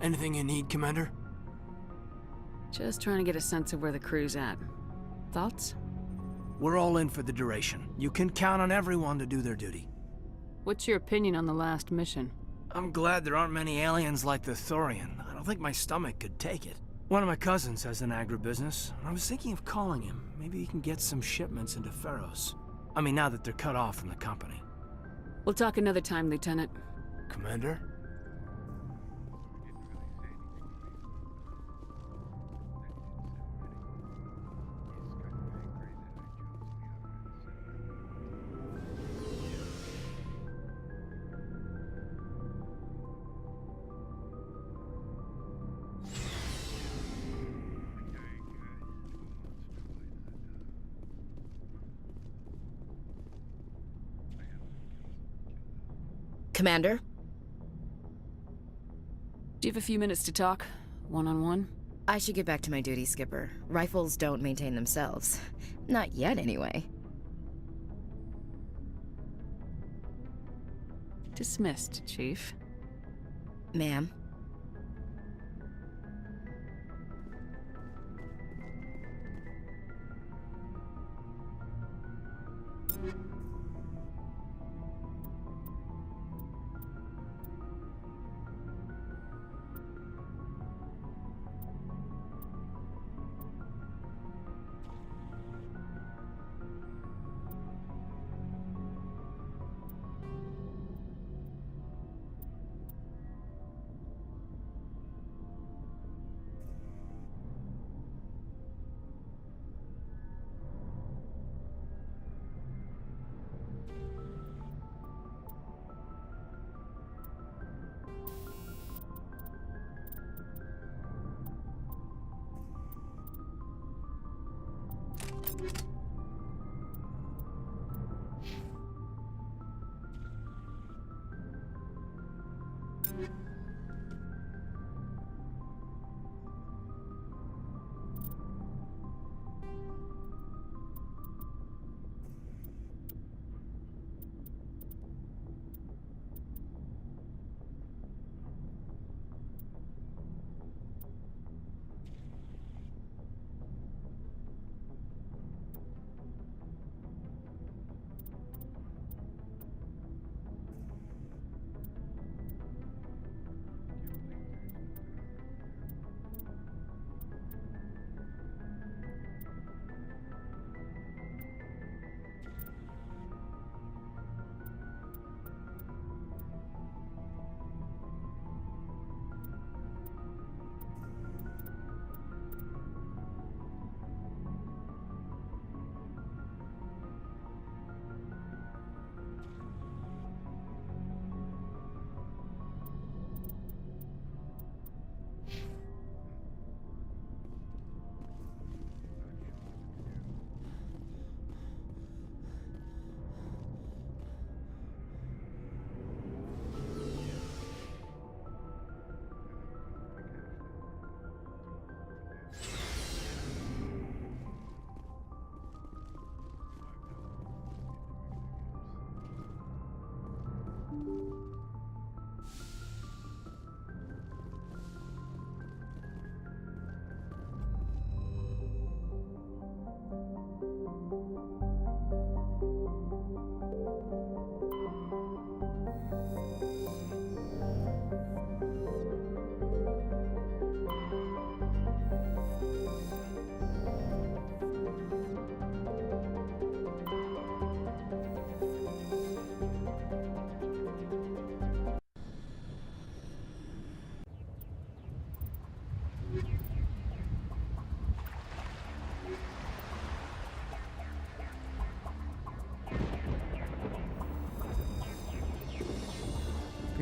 Anything you need, Commander? Just trying to get a sense of where the crew's at. Thoughts? We're all in for the duration. You can count on everyone to do their duty. What's your opinion on the last mission? I'm glad there aren't many aliens like the Thorian. I don't think my stomach could take it. One of my cousins has an agribusiness. I was thinking of calling him. Maybe he can get some shipments into Pharos. I mean, now that they're cut off from the company. We'll talk another time, Lieutenant. Commander? Commander? Do you have a few minutes to talk? One-on-one? I should get back to my duty, Skipper. Rifles don't maintain themselves. Not yet, anyway. Dismissed, Chief. Ma'am?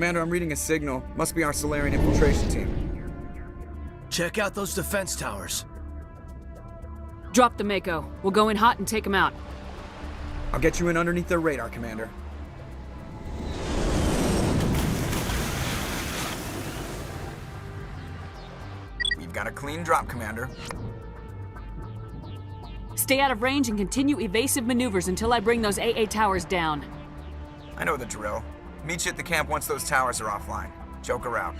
Commander, I'm reading a signal. Must be our Solarian infiltration team. Check out those defense towers. Drop the Mako. We'll go in hot and take them out. I'll get you in underneath their radar, Commander. We've got a clean drop, Commander. Stay out of range and continue evasive maneuvers until I bring those AA towers down. I know the drill. Meet you at the camp once those towers are offline. Joker out.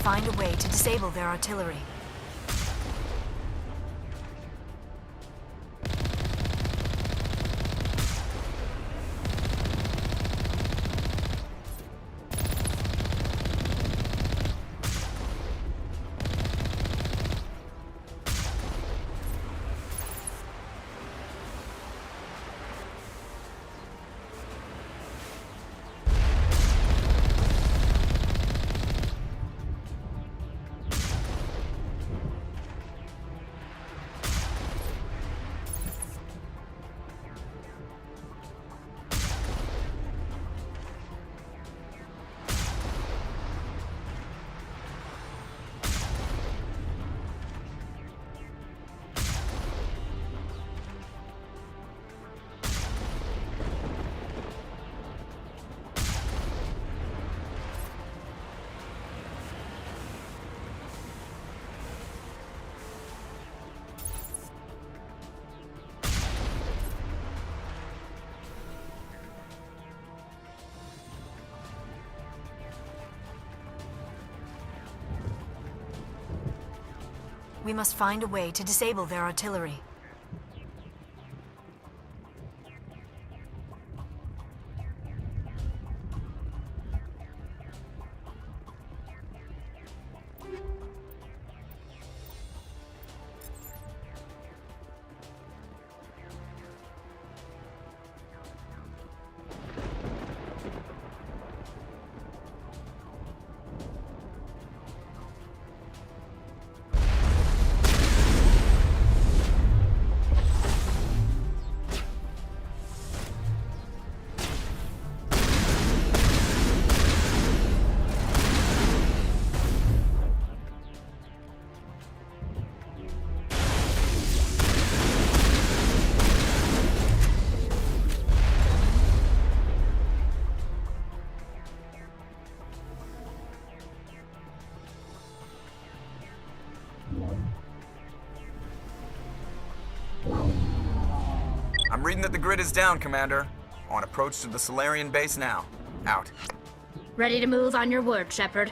find a way to disable their artillery. We must find a way to disable their artillery. I'm reading that the grid is down, Commander. On approach to the Solarian base now. Out. Ready to move on your word, Shepard.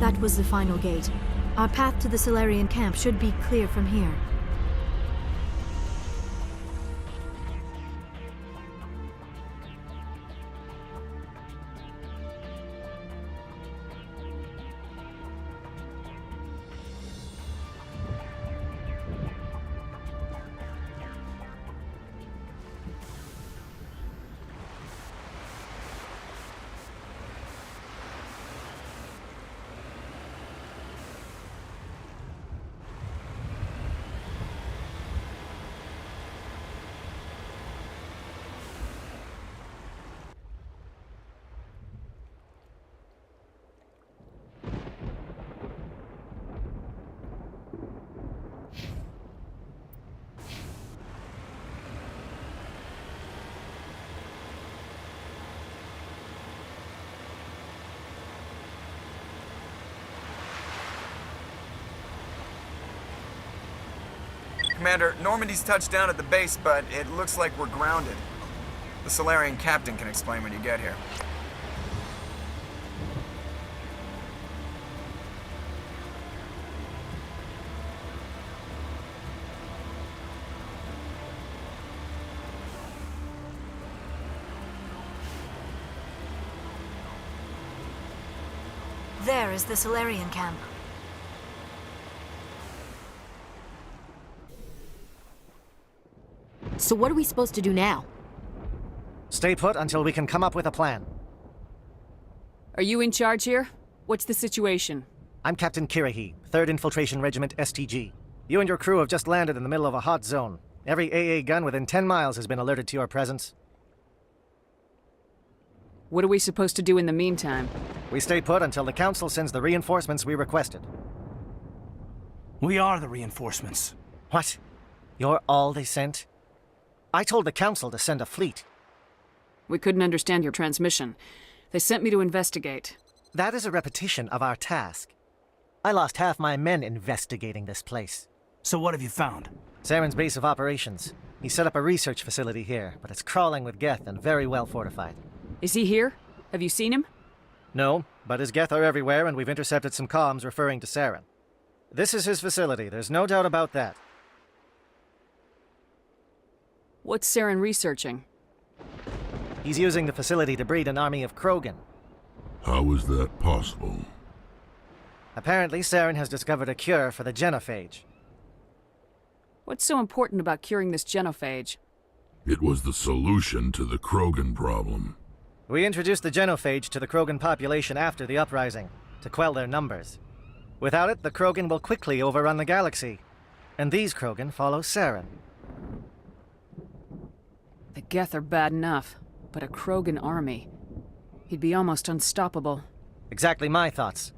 That was the final gate. Our path to the Solarian camp should be clear from here. Commander, Normandy's touched down at the base, but it looks like we're grounded. The Solarian captain can explain when you get here. There is the Solarian camp. So what are we supposed to do now? Stay put until we can come up with a plan. Are you in charge here? What's the situation? I'm Captain Kirahi, 3rd Infiltration Regiment STG. You and your crew have just landed in the middle of a hot zone. Every AA gun within 10 miles has been alerted to your presence. What are we supposed to do in the meantime? We stay put until the Council sends the reinforcements we requested. We are the reinforcements. What? You're all they sent? I told the Council to send a fleet. We couldn't understand your transmission. They sent me to investigate. That is a repetition of our task. I lost half my men investigating this place. So what have you found? Saren's base of operations. He set up a research facility here, but it's crawling with Geth and very well fortified. Is he here? Have you seen him? No, but his Geth are everywhere and we've intercepted some comms referring to Saren. This is his facility, there's no doubt about that. What's Saren researching? He's using the facility to breed an army of Krogan. How is that possible? Apparently, Saren has discovered a cure for the genophage. What's so important about curing this genophage? It was the solution to the Krogan problem. We introduced the genophage to the Krogan population after the uprising, to quell their numbers. Without it, the Krogan will quickly overrun the galaxy. And these Krogan follow Saren. The Geth are bad enough, but a Krogan army. He'd be almost unstoppable. Exactly my thoughts.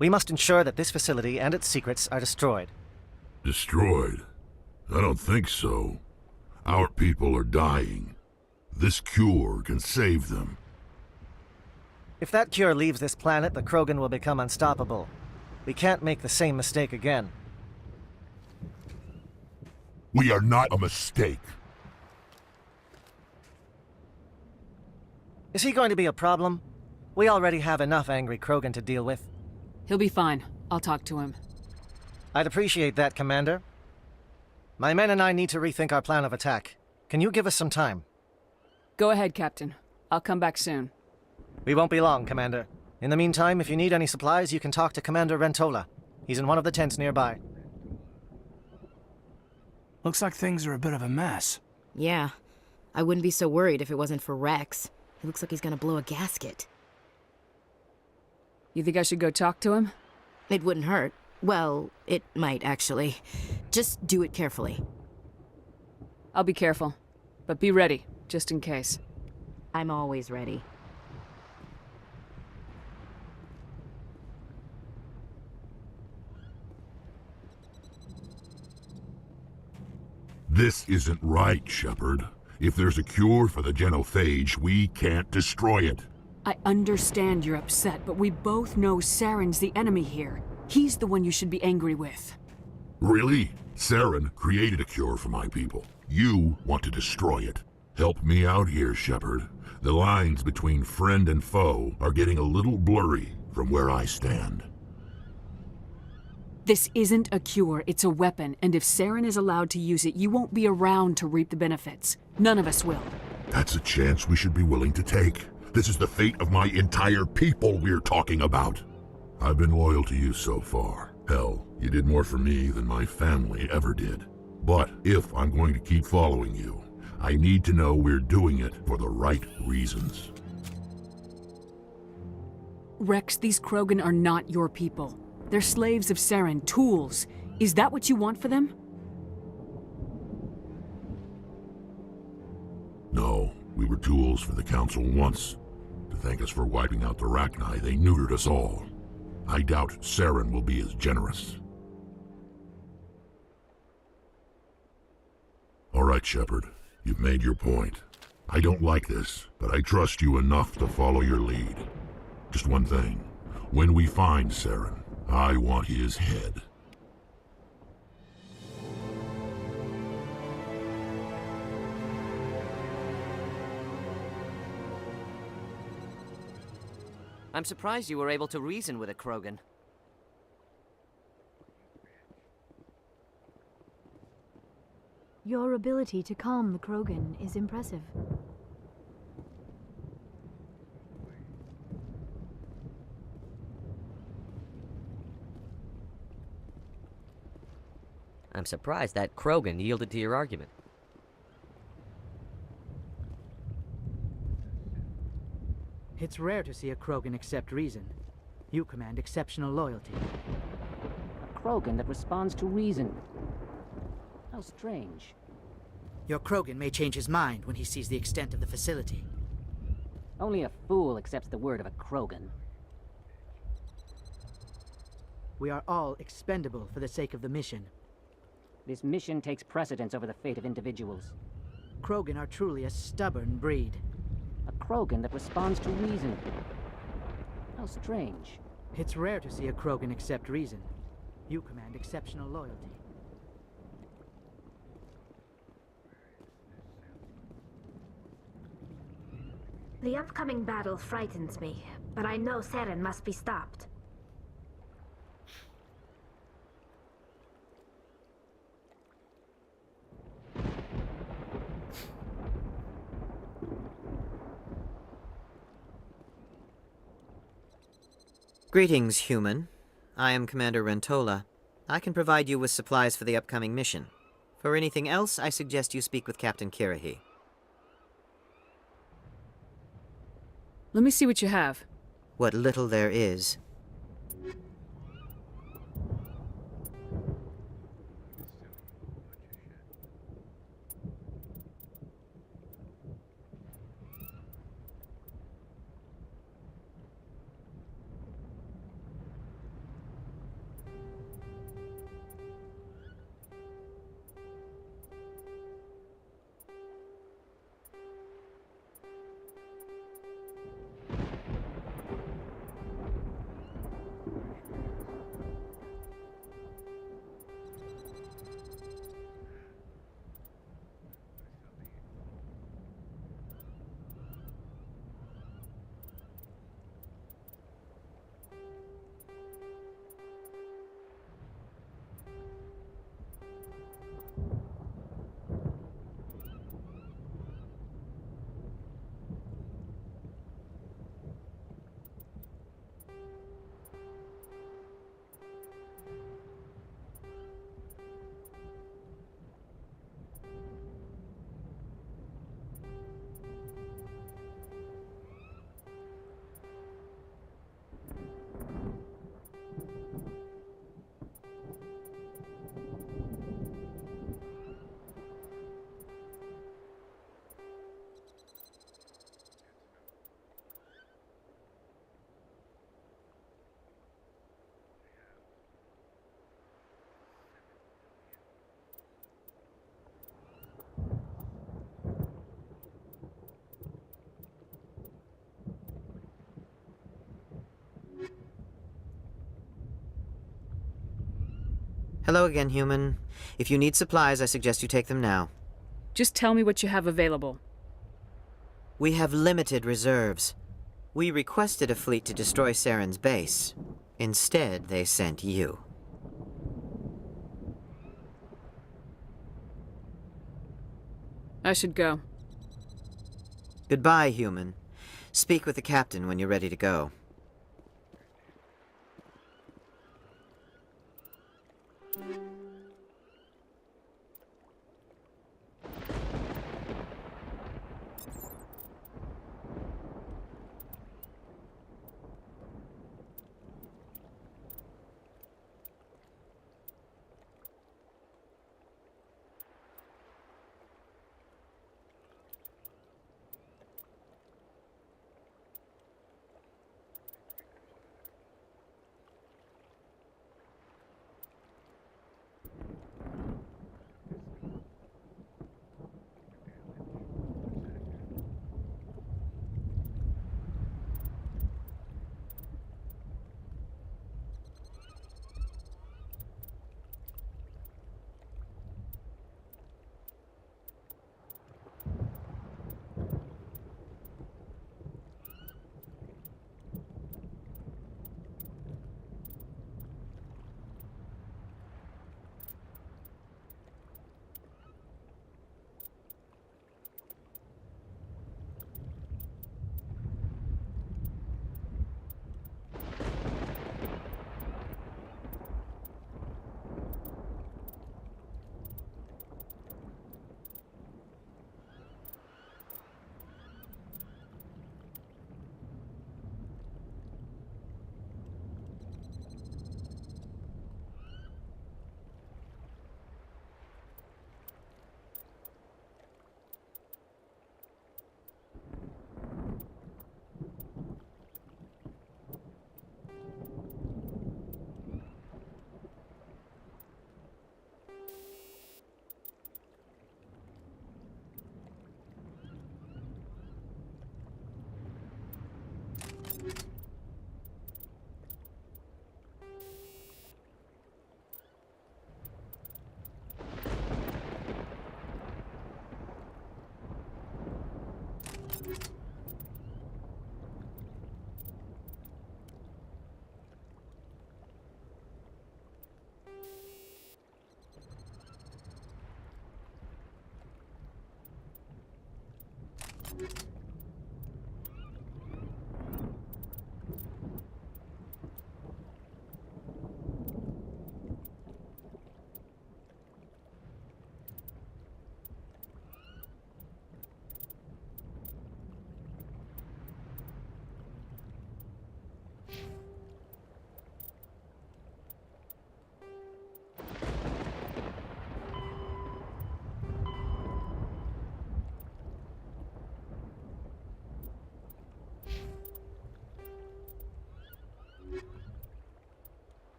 We must ensure that this facility and its secrets are destroyed. Destroyed? I don't think so. Our people are dying. This cure can save them. If that cure leaves this planet, the Krogan will become unstoppable. We can't make the same mistake again. We are not a mistake. Is he going to be a problem? We already have enough angry Krogan to deal with. He'll be fine. I'll talk to him. I'd appreciate that, Commander. My men and I need to rethink our plan of attack. Can you give us some time? Go ahead, Captain. I'll come back soon. We won't be long, Commander. In the meantime, if you need any supplies, you can talk to Commander Rentola. He's in one of the tents nearby. Looks like things are a bit of a mess. Yeah. I wouldn't be so worried if it wasn't for Rex. He looks like he's gonna blow a gasket. You think I should go talk to him? It wouldn't hurt. Well, it might, actually. Just do it carefully. I'll be careful. But be ready, just in case. I'm always ready. This isn't right, Shepard. If there's a cure for the genophage, we can't destroy it. I understand you're upset, but we both know Saren's the enemy here. He's the one you should be angry with. Really? Saren created a cure for my people. You want to destroy it. Help me out here, Shepard. The lines between friend and foe are getting a little blurry from where I stand. This isn't a cure, it's a weapon, and if Saren is allowed to use it, you won't be around to reap the benefits. None of us will. That's a chance we should be willing to take. This is the fate of my entire people we're talking about. I've been loyal to you so far. Hell, you did more for me than my family ever did. But if I'm going to keep following you, I need to know we're doing it for the right reasons. Rex, these Krogan are not your people. They're slaves of Saren, tools. Is that what you want for them? No, we were tools for the Council once. To thank us for wiping out the Rachni, they neutered us all. I doubt Saren will be as generous. All right, Shepard. You've made your point. I don't like this, but I trust you enough to follow your lead. Just one thing. When we find Saren, I want his head. I'm surprised you were able to reason with a Krogan. Your ability to calm the Krogan is impressive. I'm surprised that Krogan yielded to your argument. It's rare to see a Krogan accept reason. You command exceptional loyalty. A Krogan that responds to reason. How strange. Your Krogan may change his mind when he sees the extent of the facility. Only a fool accepts the word of a Krogan. We are all expendable for the sake of the mission. This mission takes precedence over the fate of individuals. Krogan are truly a stubborn breed. A Krogan that responds to reason. How strange. It's rare to see a Krogan accept reason. You command exceptional loyalty. The upcoming battle frightens me, but I know Saren must be stopped. Greetings, human. I am Commander Rentola. I can provide you with supplies for the upcoming mission. For anything else, I suggest you speak with Captain Kirahi. Let me see what you have. What little there is. Hello again, human. If you need supplies, I suggest you take them now. Just tell me what you have available. We have limited reserves. We requested a fleet to destroy Saren's base. Instead, they sent you. I should go. Goodbye, human. Speak with the captain when you're ready to go.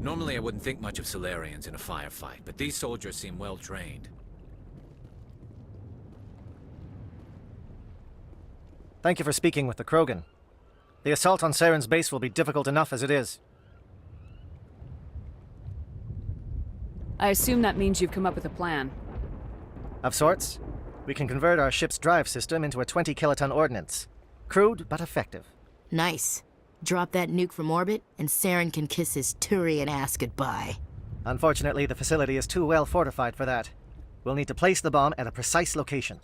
Normally I wouldn't think much of Solarians in a firefight, but these soldiers seem well trained. Thank you for speaking with the Krogan. The assault on Saren's base will be difficult enough as it is. I assume that means you've come up with a plan. Of sorts. We can convert our ship's drive system into a 20-kiloton ordnance. Crude, but effective. Nice. Drop that nuke from orbit, and Saren can kiss his Turian ass goodbye. Unfortunately, the facility is too well fortified for that. We'll need to place the bomb at a precise location.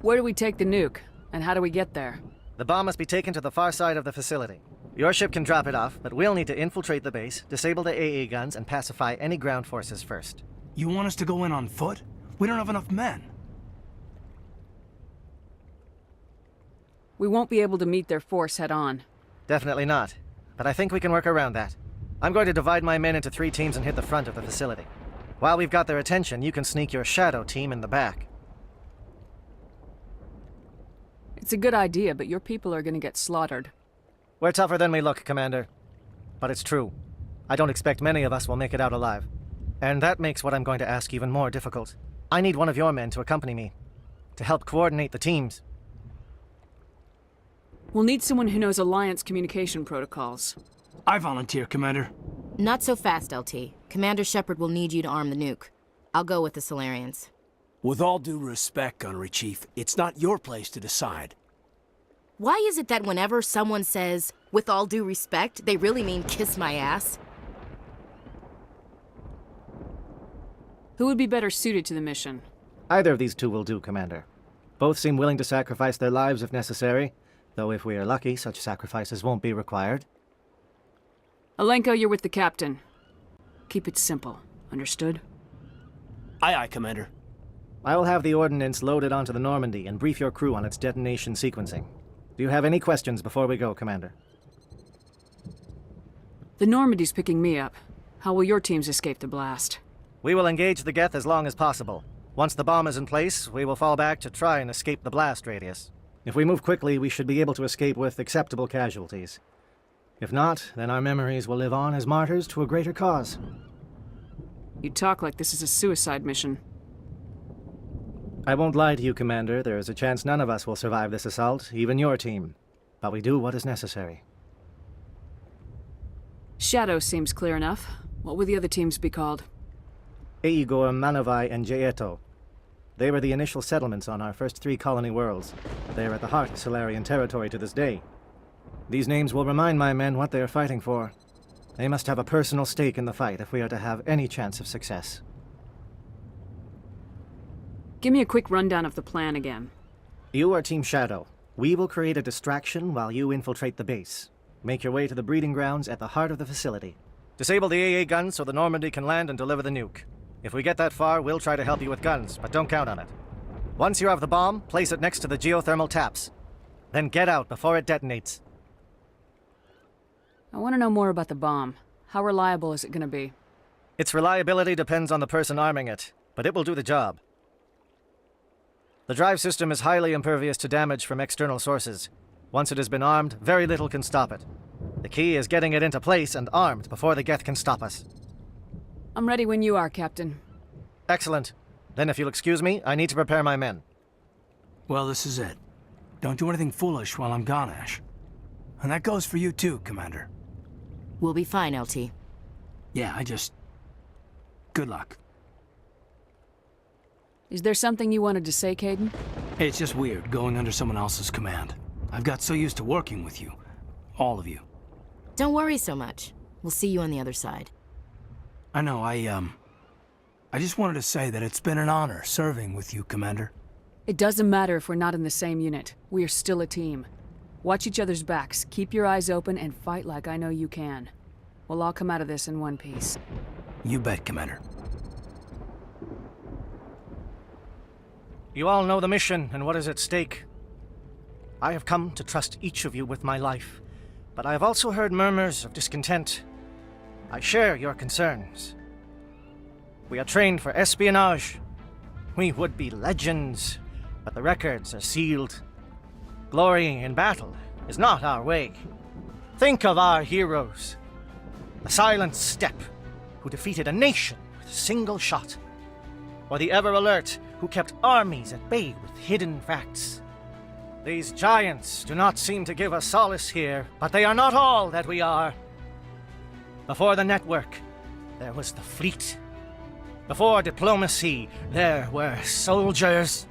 Where do we take the nuke? And how do we get there? The bomb must be taken to the far side of the facility. Your ship can drop it off, but we'll need to infiltrate the base, disable the AA guns, and pacify any ground forces first. You want us to go in on foot? We don't have enough men. We won't be able to meet their force head-on. Definitely not. But I think we can work around that. I'm going to divide my men into 3 teams and hit the front of the facility. While we've got their attention, you can sneak your shadow team in the back. It's a good idea, but your people are gonna get slaughtered. We're tougher than we look, Commander. But it's true. I don't expect many of us will make it out alive. And that makes what I'm going to ask even more difficult. I need one of your men to accompany me, to help coordinate the teams. We'll need someone who knows Alliance communication protocols. I volunteer, Commander. Not so fast, LT. Commander Shepard will need you to arm the nuke. I'll go with the Solarians. With all due respect, Gunnery Chief, it's not your place to decide. Why is it that whenever someone says, with all due respect, they really mean kiss my ass? Who would be better suited to the mission? Either of these two will do, Commander. Both seem willing to sacrifice their lives if necessary, though if we are lucky, such sacrifices won't be required. Alenko, you're with the captain. Keep it simple. Understood? Aye, aye, Commander. I will have the ordnance loaded onto the Normandy and brief your crew on its detonation sequencing. Do you have any questions before we go, Commander? The Normandy's picking me up. How will your teams escape the blast? We will engage the Geth as long as possible. Once the bomb is in place, we will fall back to try and escape the blast radius. If we move quickly, we should be able to escape with acceptable casualties. If not, then our memories will live on as martyrs to a greater cause. You talk like this is a suicide mission. I won't lie to you, Commander. There is a chance none of us will survive this assault, even your team. But we do what is necessary. Shadow seems clear enough. What will the other teams be called? Eigor, Manavai, and Jaeto. They were the initial settlements on our first 3 colony worlds. They are at the heart of Solarian territory to this day. These names will remind my men what they are fighting for. They must have a personal stake in the fight if we are to have any chance of success. Give me a quick rundown of the plan again. You are Team Shadow. We will create a distraction while you infiltrate the base. Make your way to the breeding grounds at the heart of the facility. Disable the AA guns so the Normandy can land and deliver the nuke. If we get that far, we'll try to help you with guns, but don't count on it. Once you have the bomb, place it next to the geothermal taps. Then get out before it detonates. I want to know more about the bomb. How reliable is it going to be? Its reliability depends on the person arming it, but it will do the job. The drive system is highly impervious to damage from external sources. Once it has been armed, very little can stop it. The key is getting it into place and armed before the Geth can stop us. I'm ready when you are, Captain. Excellent. Then if you'll excuse me, I need to prepare my men. Well, this is it. Don't do anything foolish while I'm gone, Ash. And that goes for you too, Commander. We'll be fine, LT. Yeah, good luck. Is there something you wanted to say, Caden? It's just weird going under someone else's command. I've got so used to working with you. All of you. Don't worry so much. We'll see you on the other side. I know, I just wanted to say that it's been an honor serving with you, Commander. It doesn't matter if we're not in the same unit. We are still a team. Watch each other's backs, keep your eyes open, and fight like I know you can. We'll all come out of this in one piece. You bet, Commander. You all know the mission and what is at stake. I have come to trust each of you with my life, but I have also heard murmurs of discontent. I share your concerns. We are trained for espionage. We would be legends, but the records are sealed. Glorying in battle is not our way. Think of our heroes. The Silent Step, who defeated a nation with a single shot. Or the Ever Alert, who kept armies at bay with hidden facts. These giants do not seem to give us solace here, but they are not all that we are. Before the network, there was the fleet. Before diplomacy, there were soldiers.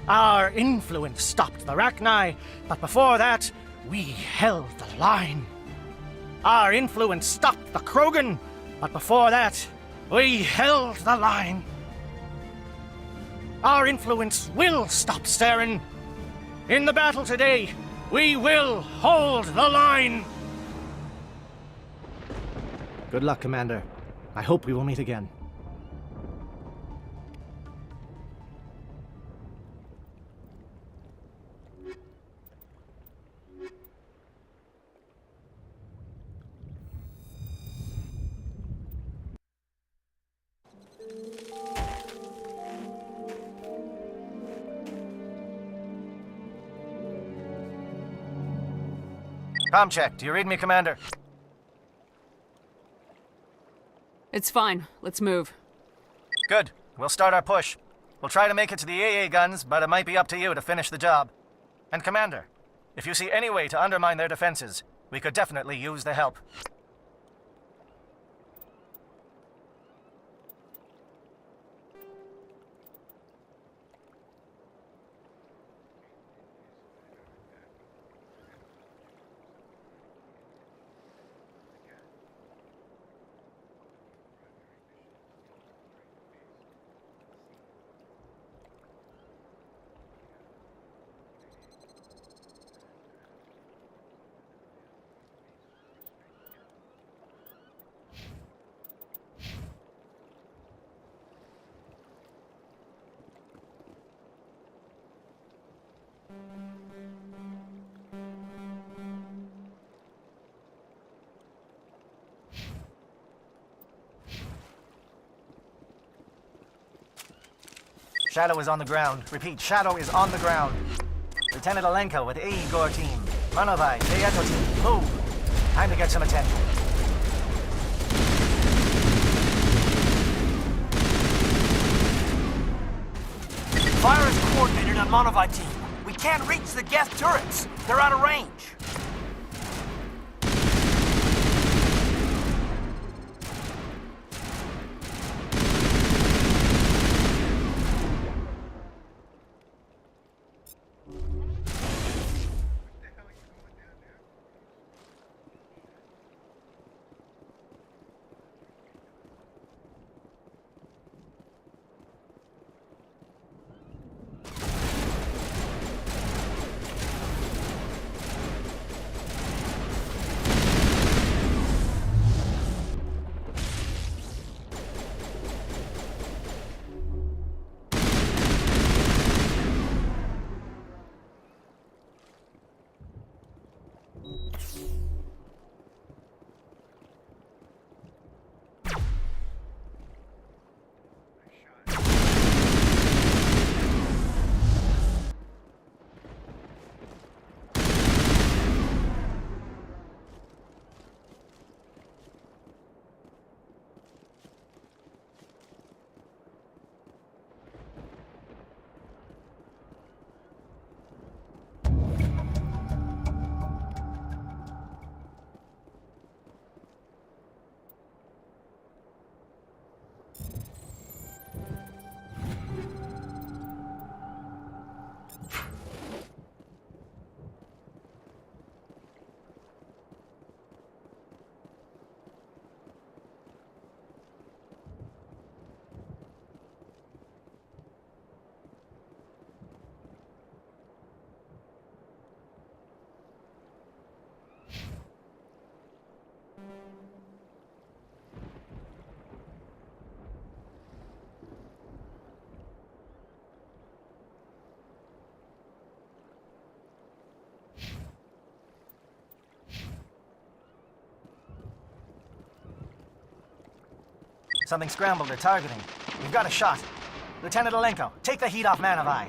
Our influence stopped the Rachni, but before that, we held the line. Our influence stopped the Krogan, but before that, we held the line. Our influence will stop Saren. In the battle today, we will hold the line. Good luck, Commander. I hope we will meet again. Comm check. Do you read me, Commander? It's fine. Let's move. Good. We'll start our push. We'll try to make it to the AA guns, but it might be up to you to finish the job. And Commander, if you see any way to undermine their defenses, we could definitely use the help. Shadow is on the ground. Repeat, Shadow is on the ground. Lieutenant Alenko with Igor team. Manovai, Dieto team. Move. Time to get some attention. Fire is coordinated on Monovai team. We can't reach the Geth turrets. They're out of range. Something scrambled. They're targeting. We've got a shot. Lieutenant Alenko, take the heat off Manovai.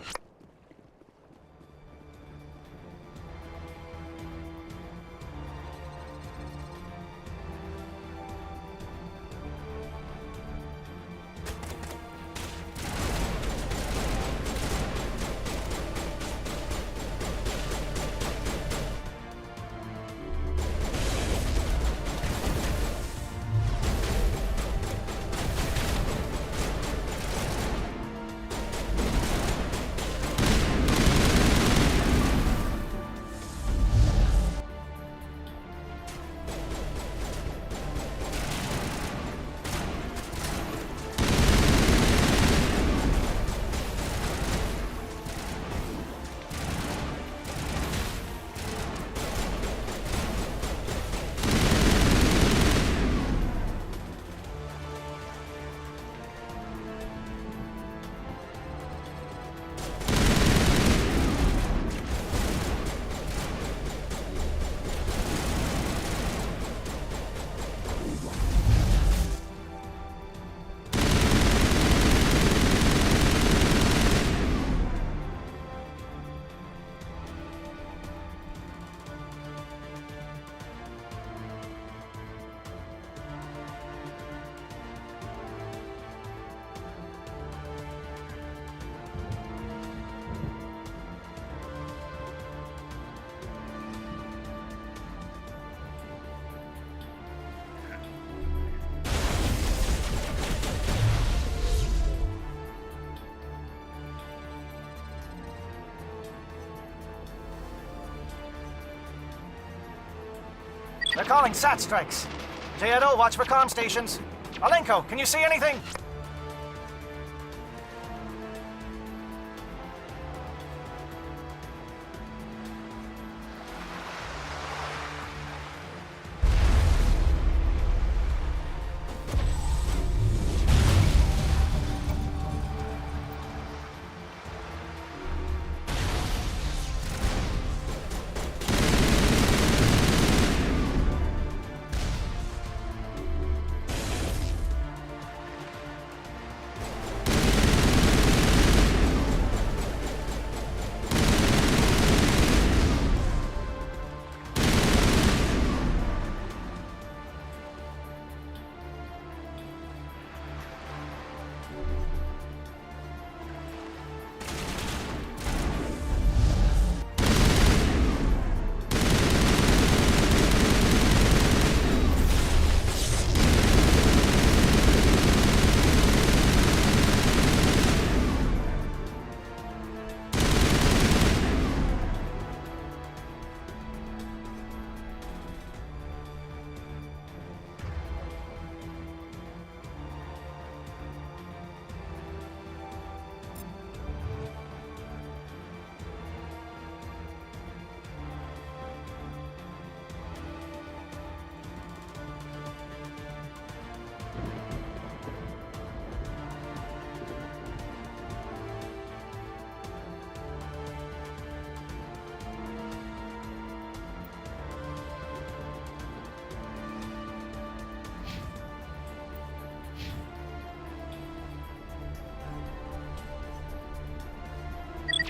They're calling SAT strikes. Dieto, watch for comm stations. Alenko, can you see anything?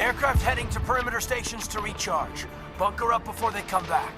Aircraft heading to perimeter stations to recharge. Bunker up before they come back.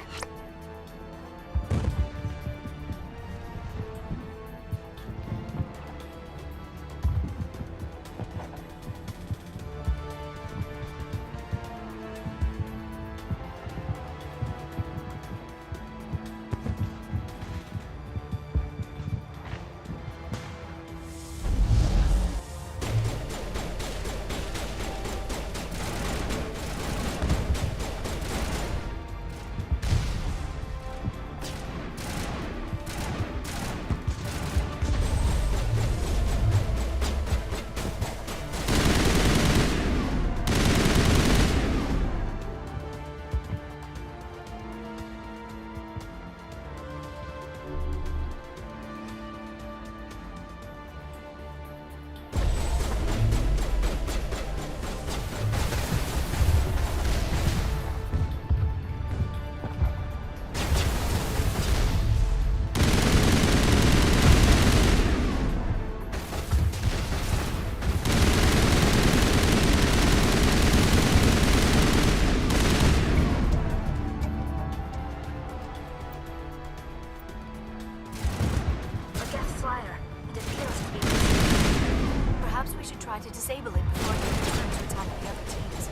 Perhaps we should try to disable it before it return to attack the other teams.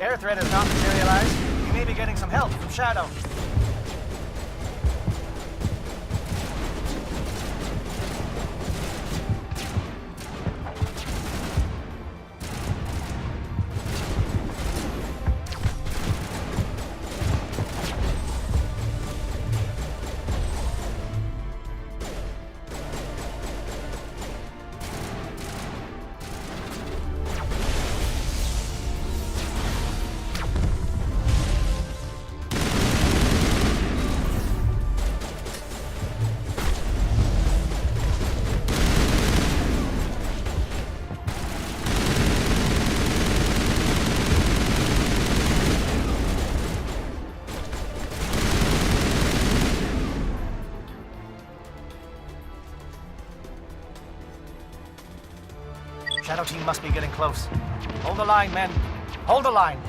air threat has not materialized, we may be getting some help from Shadow. Shadow team must be getting close. Hold the line, men. Hold the line.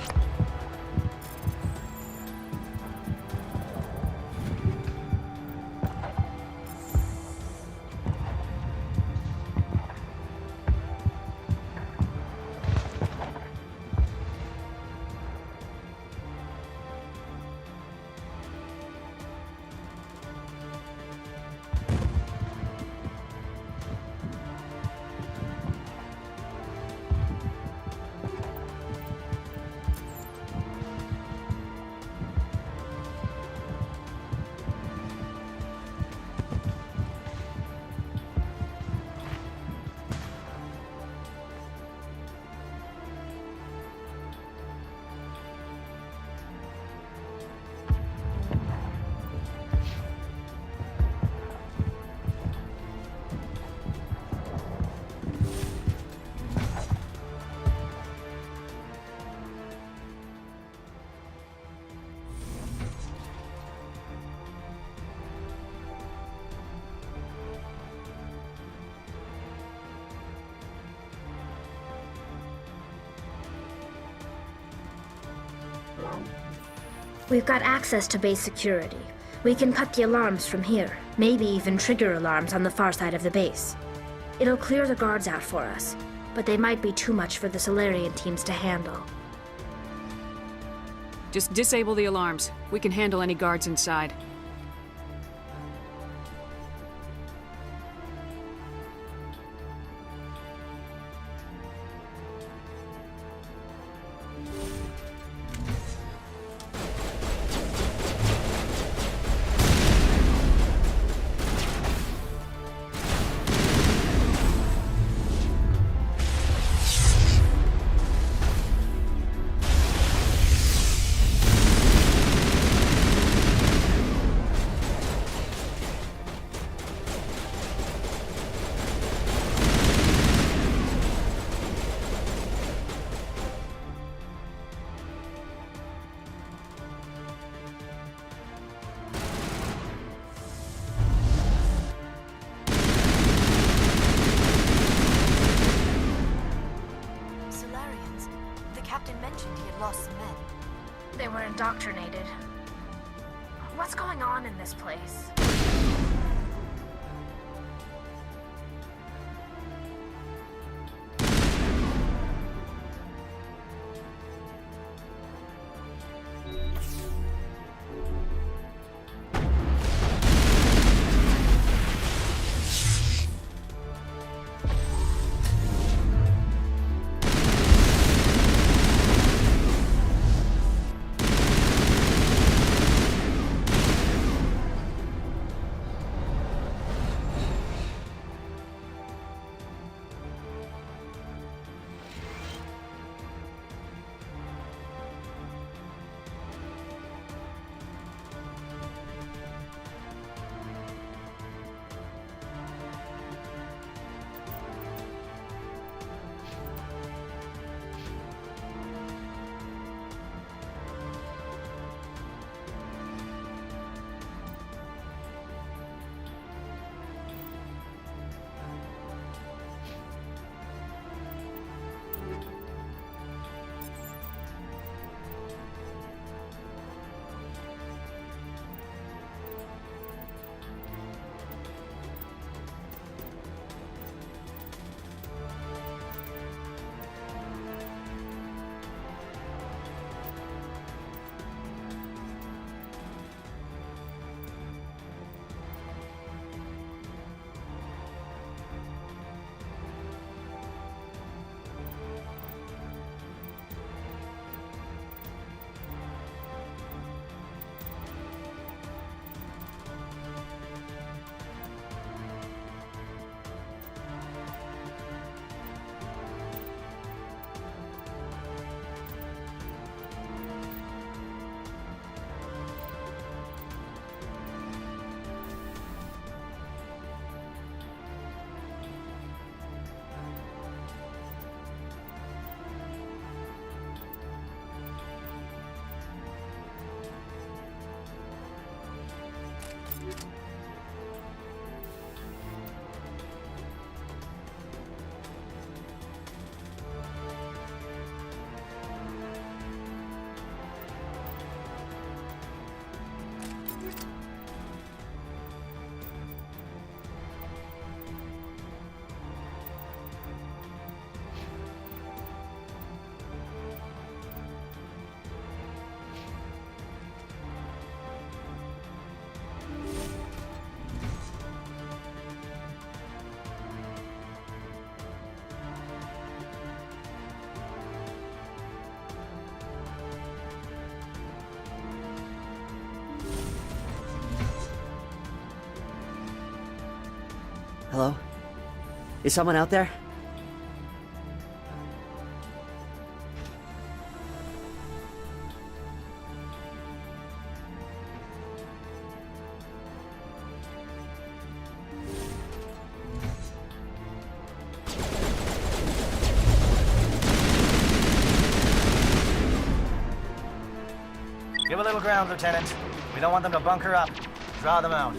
We've got access to base security. We can cut the alarms from here, maybe even trigger alarms on the far side of the base. It'll clear the guards out for us, but they might be too much for the Solarian teams to handle. Just disable the alarms. We can handle any guards inside. They were indoctrinated. What's going on in this place? Hello? Is someone out there? Give a little ground, Lieutenant. We don't want them to bunker up. Draw them out.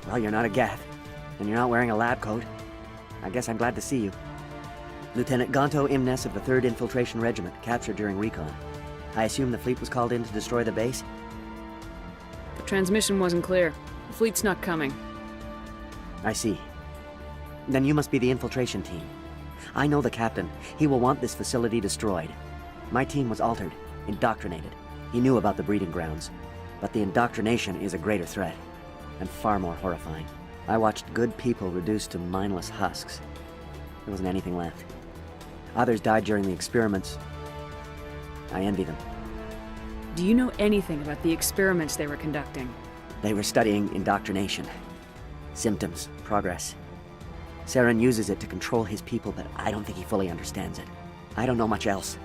Well, you're not a Geth, and you're not wearing a lab coat. I guess I'm glad to see you. Lieutenant Gonto Imnes of the 3rd Infiltration Regiment, captured during recon. I assume the fleet was called in to destroy the base? The transmission wasn't clear. The fleet's not coming. I see. Then you must be the infiltration team. I know the captain. He will want this facility destroyed. My team was altered, indoctrinated. He knew about the breeding grounds. But the indoctrination is a greater threat, and far more horrifying. I watched good people reduced to mindless husks. There wasn't anything left. Others died during the experiments. I envy them. Do you know anything about the experiments they were conducting? They were studying indoctrination. Symptoms, progress. Saren uses it to control his people, but I don't think he fully understands it. I don't know much else.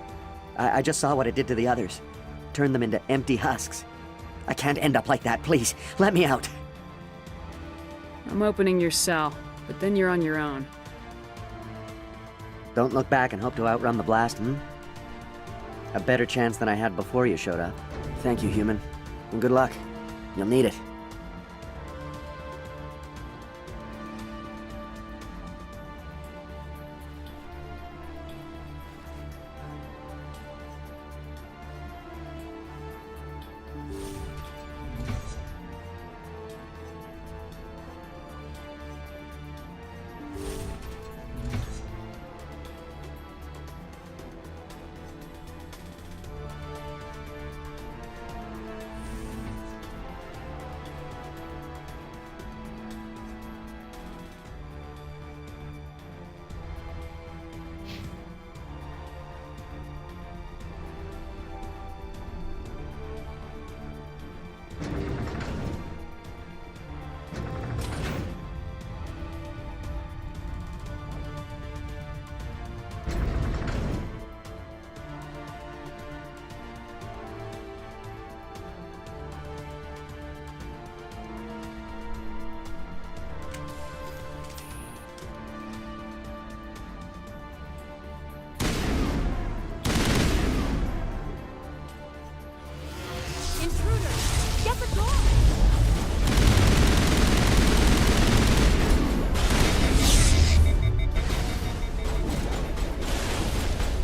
I just saw what it did to the others. Turned them into empty husks. I can't end up like that, please. Let me out. I'm opening your cell, but then you're on your own. Don't look back and hope to outrun the blast, A better chance than I had before you showed up. Thank you, human. And good luck. You'll need it.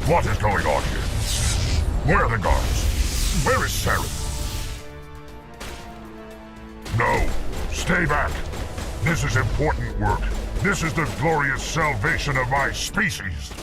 What is going on here? Where are the guards? Where is Saren? No, stay back. This is important work. This is the glorious salvation of my species.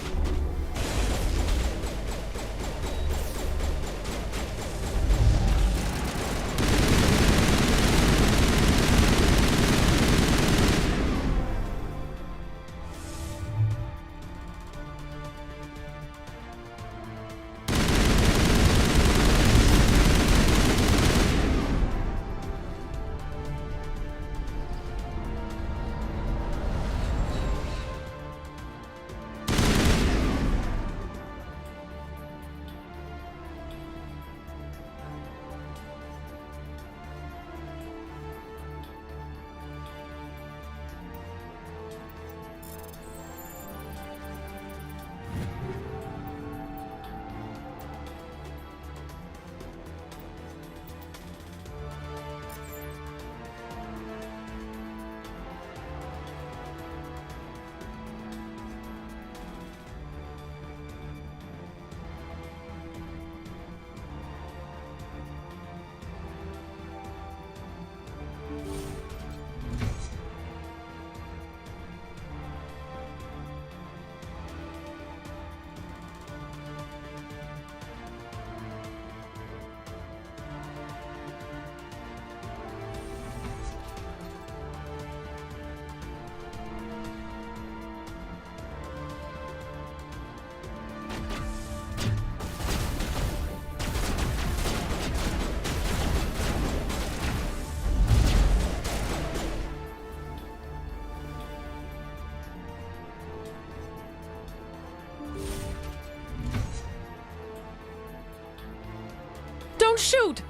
Don't shoot!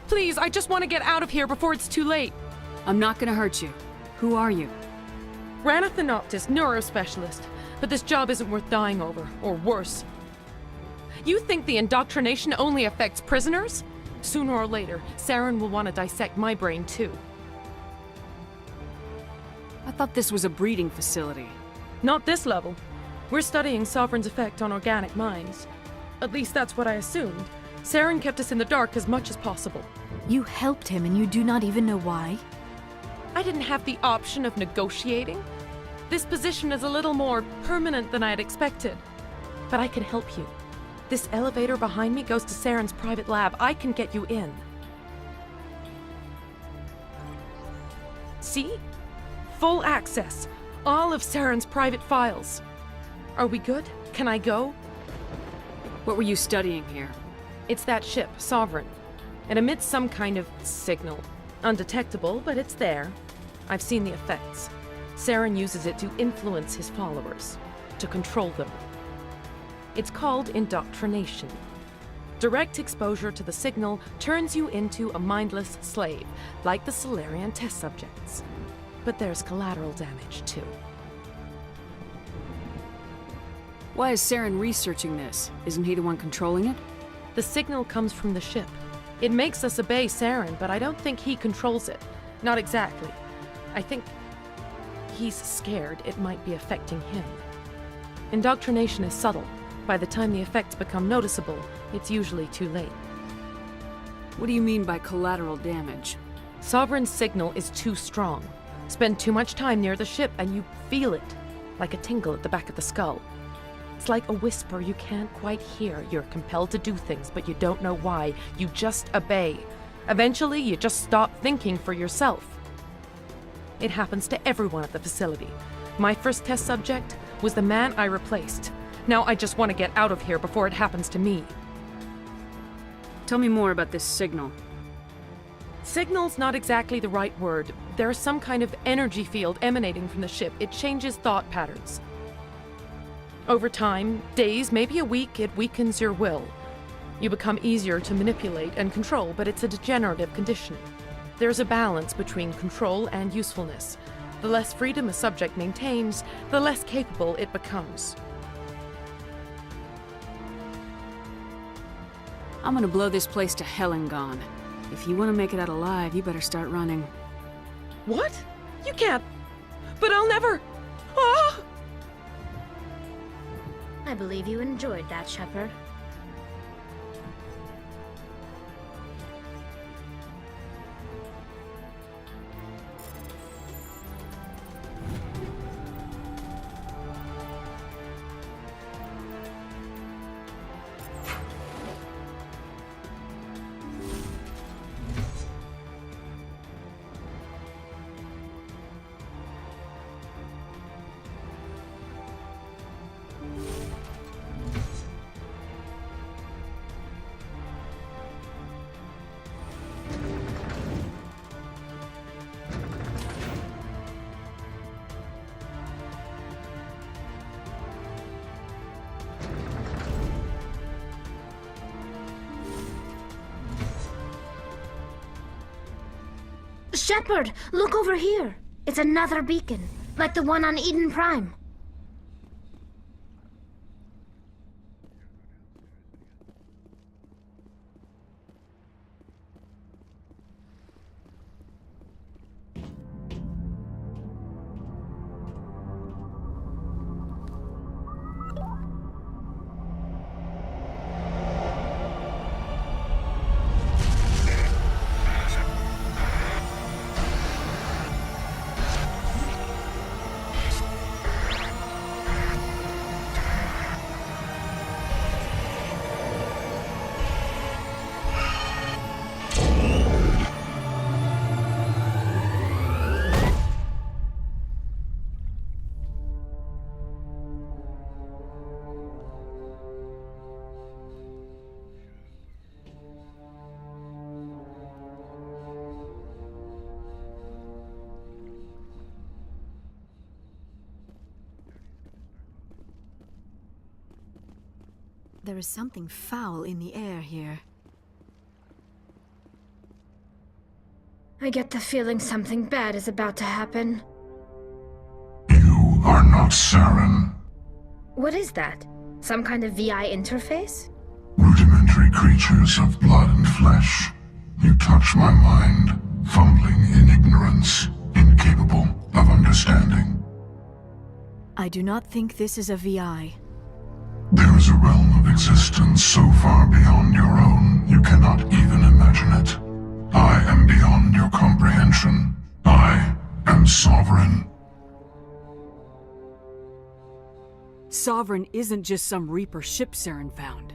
Please, I just want to get out of here before it's too late. I'm not gonna hurt you. Who are you? Ranathanoptis, neurospecialist. But this job isn't worth dying over, or worse. You think the indoctrination only affects prisoners? Sooner or later, Saren will want to dissect my brain too. I thought this was a breeding facility. Not this level. We're studying Sovereign's effect on organic minds. At least that's what I assumed. Saren kept us in the dark as much as possible. You helped him and you do not even know why? I didn't have the option of negotiating. This position is a little more permanent than I had expected. But I can help you. This elevator behind me goes to Saren's private lab. I can get you in. See? Full access. All of Saren's private files. Are we good? Can I go? What were you studying here? It's that ship, Sovereign. It emits some kind of signal. Undetectable, but it's there. I've seen the effects. Saren uses it to influence his followers, to control them. It's called indoctrination. Direct exposure to the signal turns you into a mindless slave, like the Solarian test subjects. But there's collateral damage, too. Why is Saren researching this? Isn't he the one controlling it? The signal comes from the ship. It makes us obey Saren, but I don't think he controls it. Not exactly. I think he's scared it might be affecting him. Indoctrination is subtle. By the time the effects become noticeable, it's usually too late. What do you mean by collateral damage? Sovereign's signal is too strong. Spend too much time near the ship and you feel it, like a tingle at the back of the skull. It's like a whisper you can't quite hear. You're compelled to do things, but you don't know why. You just obey. Eventually, you just stop thinking for yourself. It happens to everyone at the facility. My first test subject was the man I replaced. Now I just want to get out of here before it happens to me. Tell me more about this signal. Signal's not exactly the right word. There's some kind of energy field emanating from the ship. It changes thought patterns. Over time, days, maybe a week, it weakens your will. You become easier to manipulate and control, but it's a degenerative condition. There's a balance between control and usefulness. The less freedom a subject maintains, the less capable it becomes. I'm gonna blow this place to hell and gone. If you want to make it out alive, you better start running. What? You can't. But I'll never. Ah! I believe you enjoyed that, Shepard. Shepard, look over here. It's another beacon, like the one on Eden Prime. There is something foul in the air here. I get the feeling something bad is about to happen. You are not Saren. What is that? Some kind of VI interface? Rudimentary creatures of blood and flesh. You touch my mind, fumbling in ignorance, incapable of understanding. I do not think this is a VI. There is a realm of existence so far beyond your own, you cannot even imagine it. I am beyond your comprehension. I am sovereign. Sovereign isn't just some Reaper ship Saren found.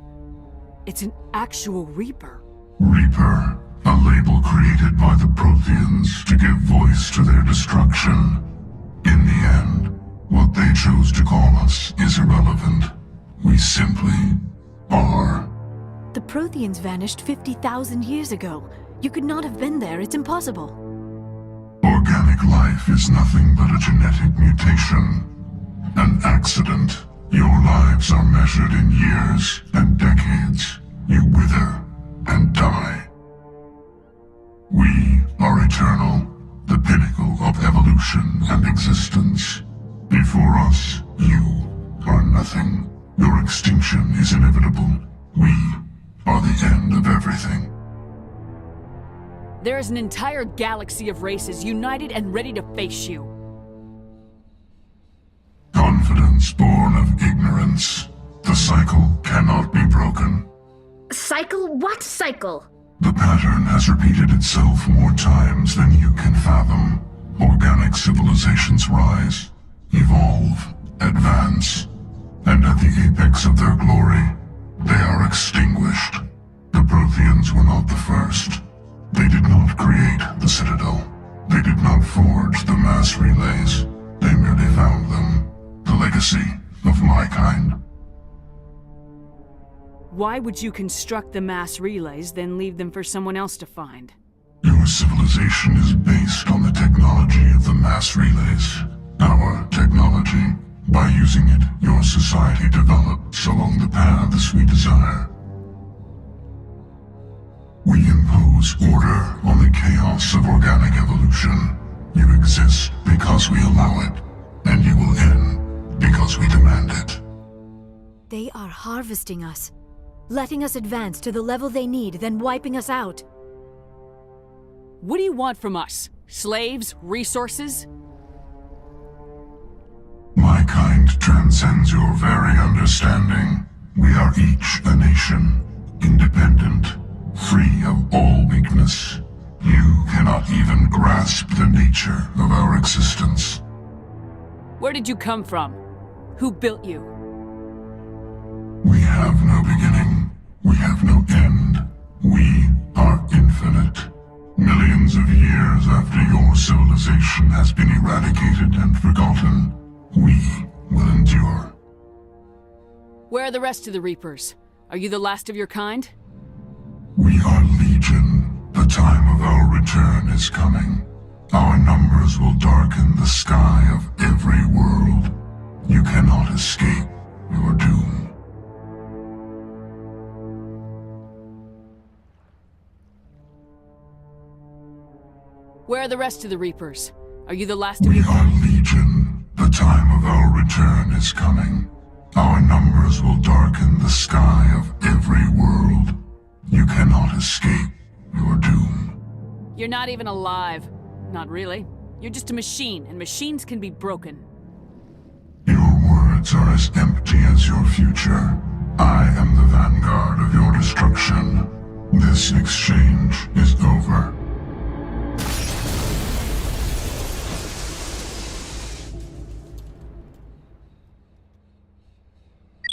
It's an actual Reaper. Reaper, a label created by the Protheans to give voice to their destruction. In the end, what they chose to call us is irrelevant. We simply are. The Protheans vanished 50,000 years ago. You could not have been there. It's impossible. Organic life is nothing but a genetic mutation. An accident. Your lives are measured in years and decades. You wither and die. We are eternal, the pinnacle of evolution and existence. Before us, you are nothing. Your extinction is inevitable. We are the end of everything. There is an entire galaxy of races united and ready to face you. Confidence born of ignorance. The cycle cannot be broken. Cycle? What cycle? The pattern has repeated itself more times than you can fathom. Organic civilizations rise, evolve, advance, and at the apex of their glory, they are extinguished. The Protheans were not the first. They did not create the Citadel. They did not forge the mass relays. They merely found them. The legacy of my kind. Why would you construct the mass relays, then leave them for someone else to find? Your civilization is based on the technology of the mass relays. Our technology. By using it, your society develops along the paths we desire. We impose order on the chaos of organic evolution. You exist because we allow it, and you will end because we demand it. They are harvesting us, letting us advance to the level they need, then wiping us out. What do you want from us? Slaves? Resources? My kind transcends your very understanding. We are each a nation, independent, free of all weakness. You cannot even grasp the nature of our existence. Where did you come from? Who built you? We have no beginning. We have no end. We are infinite. Millions of years after your civilization has been eradicated and forgotten, we will endure. Where are the rest of the Reapers? Are you the last of your kind? We are Legion. The time of our return is coming. Our numbers will darken the sky of every world. You cannot escape your doom. Where are the rest of the Reapers? Are you the last of your We are Legion. The time of our return is coming. Our numbers will darken the sky of every world. You cannot escape your doom. You're not even alive. Not really. You're just a machine, and machines can be broken. Your words are as empty as your future. I am the vanguard of your destruction. This exchange is over.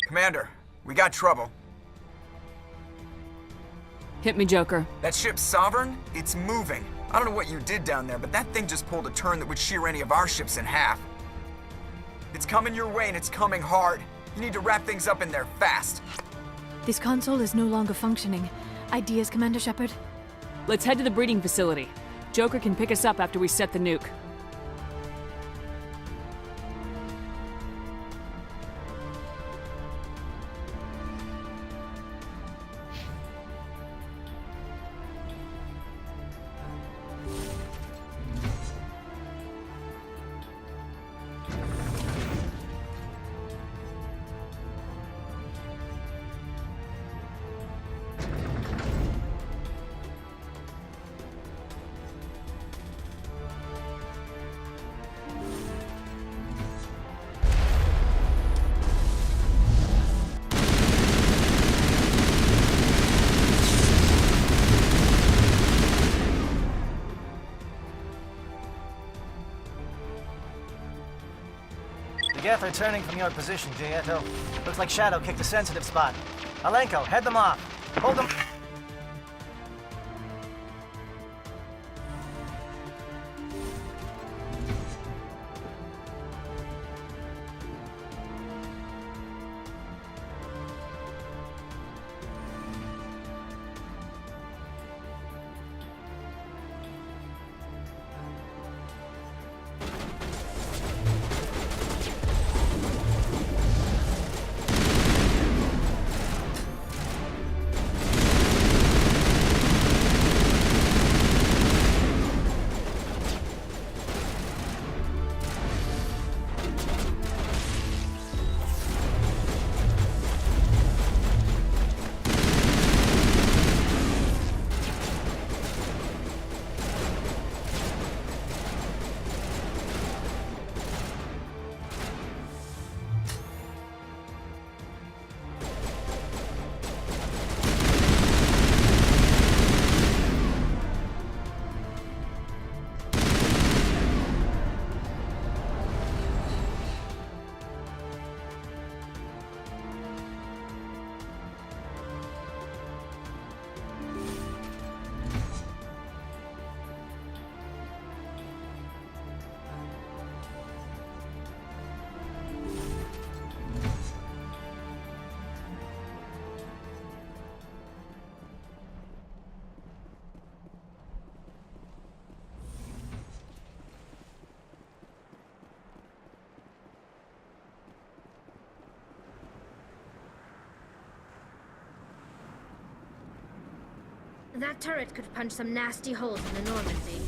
Commander, we got trouble. Hit me, Joker. That ship's Sovereign? It's moving. I don't know what you did down there, but that thing just pulled a turn that would shear any of our ships in half. It's coming your way and it's coming hard. You need to wrap things up in there fast. This console is no longer functioning. Ideas, Commander Shepard? Let's head to the breeding facility. Joker can pick us up after we set the nuke. get for turning from your position, Gieto. Looks like Shadow kicked a sensitive spot. Alenko, head them off. Hold them. That turret could punch some nasty holes in the Normandy.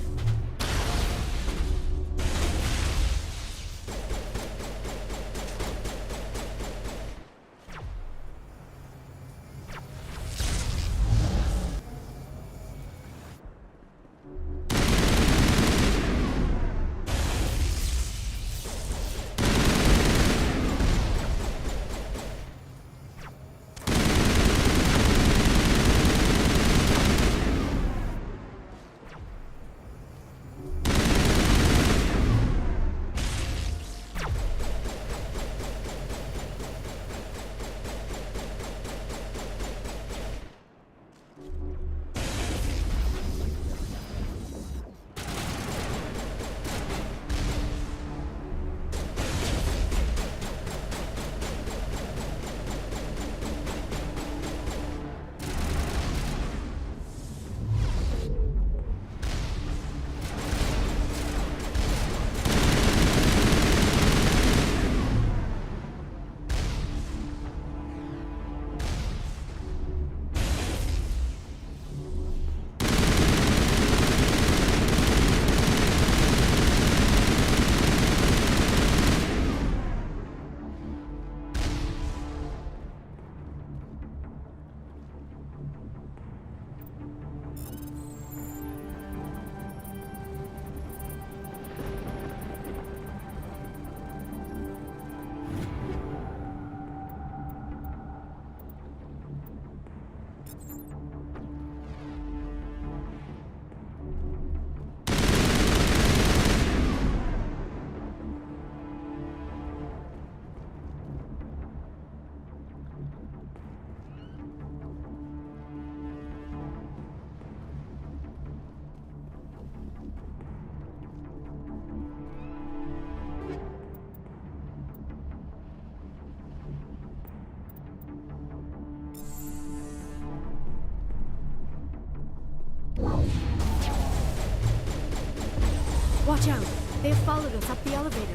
Watch out! They have followed us up the elevator.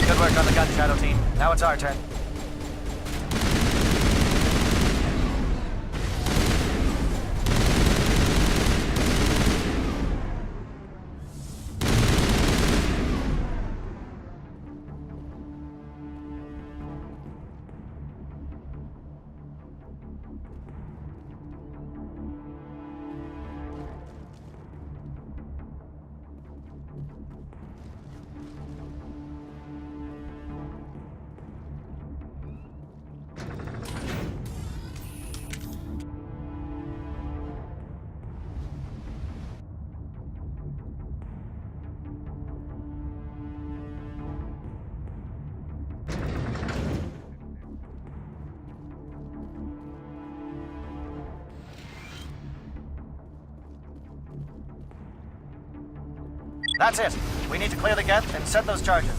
Good work on the gun, Shadow Team. Now it's our turn. That's it. We need to clear the geth and set those charges.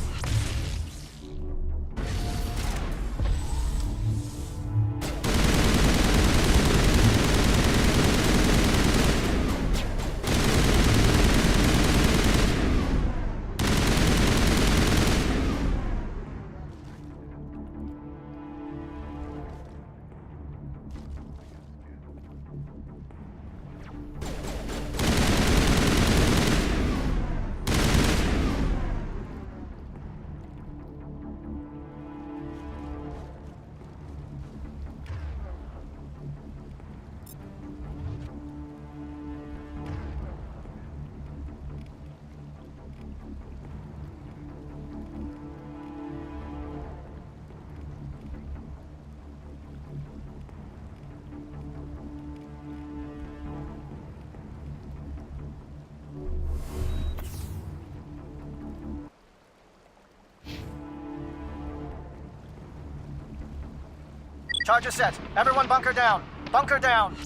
Charges set. Everyone bunker down. Bunker down.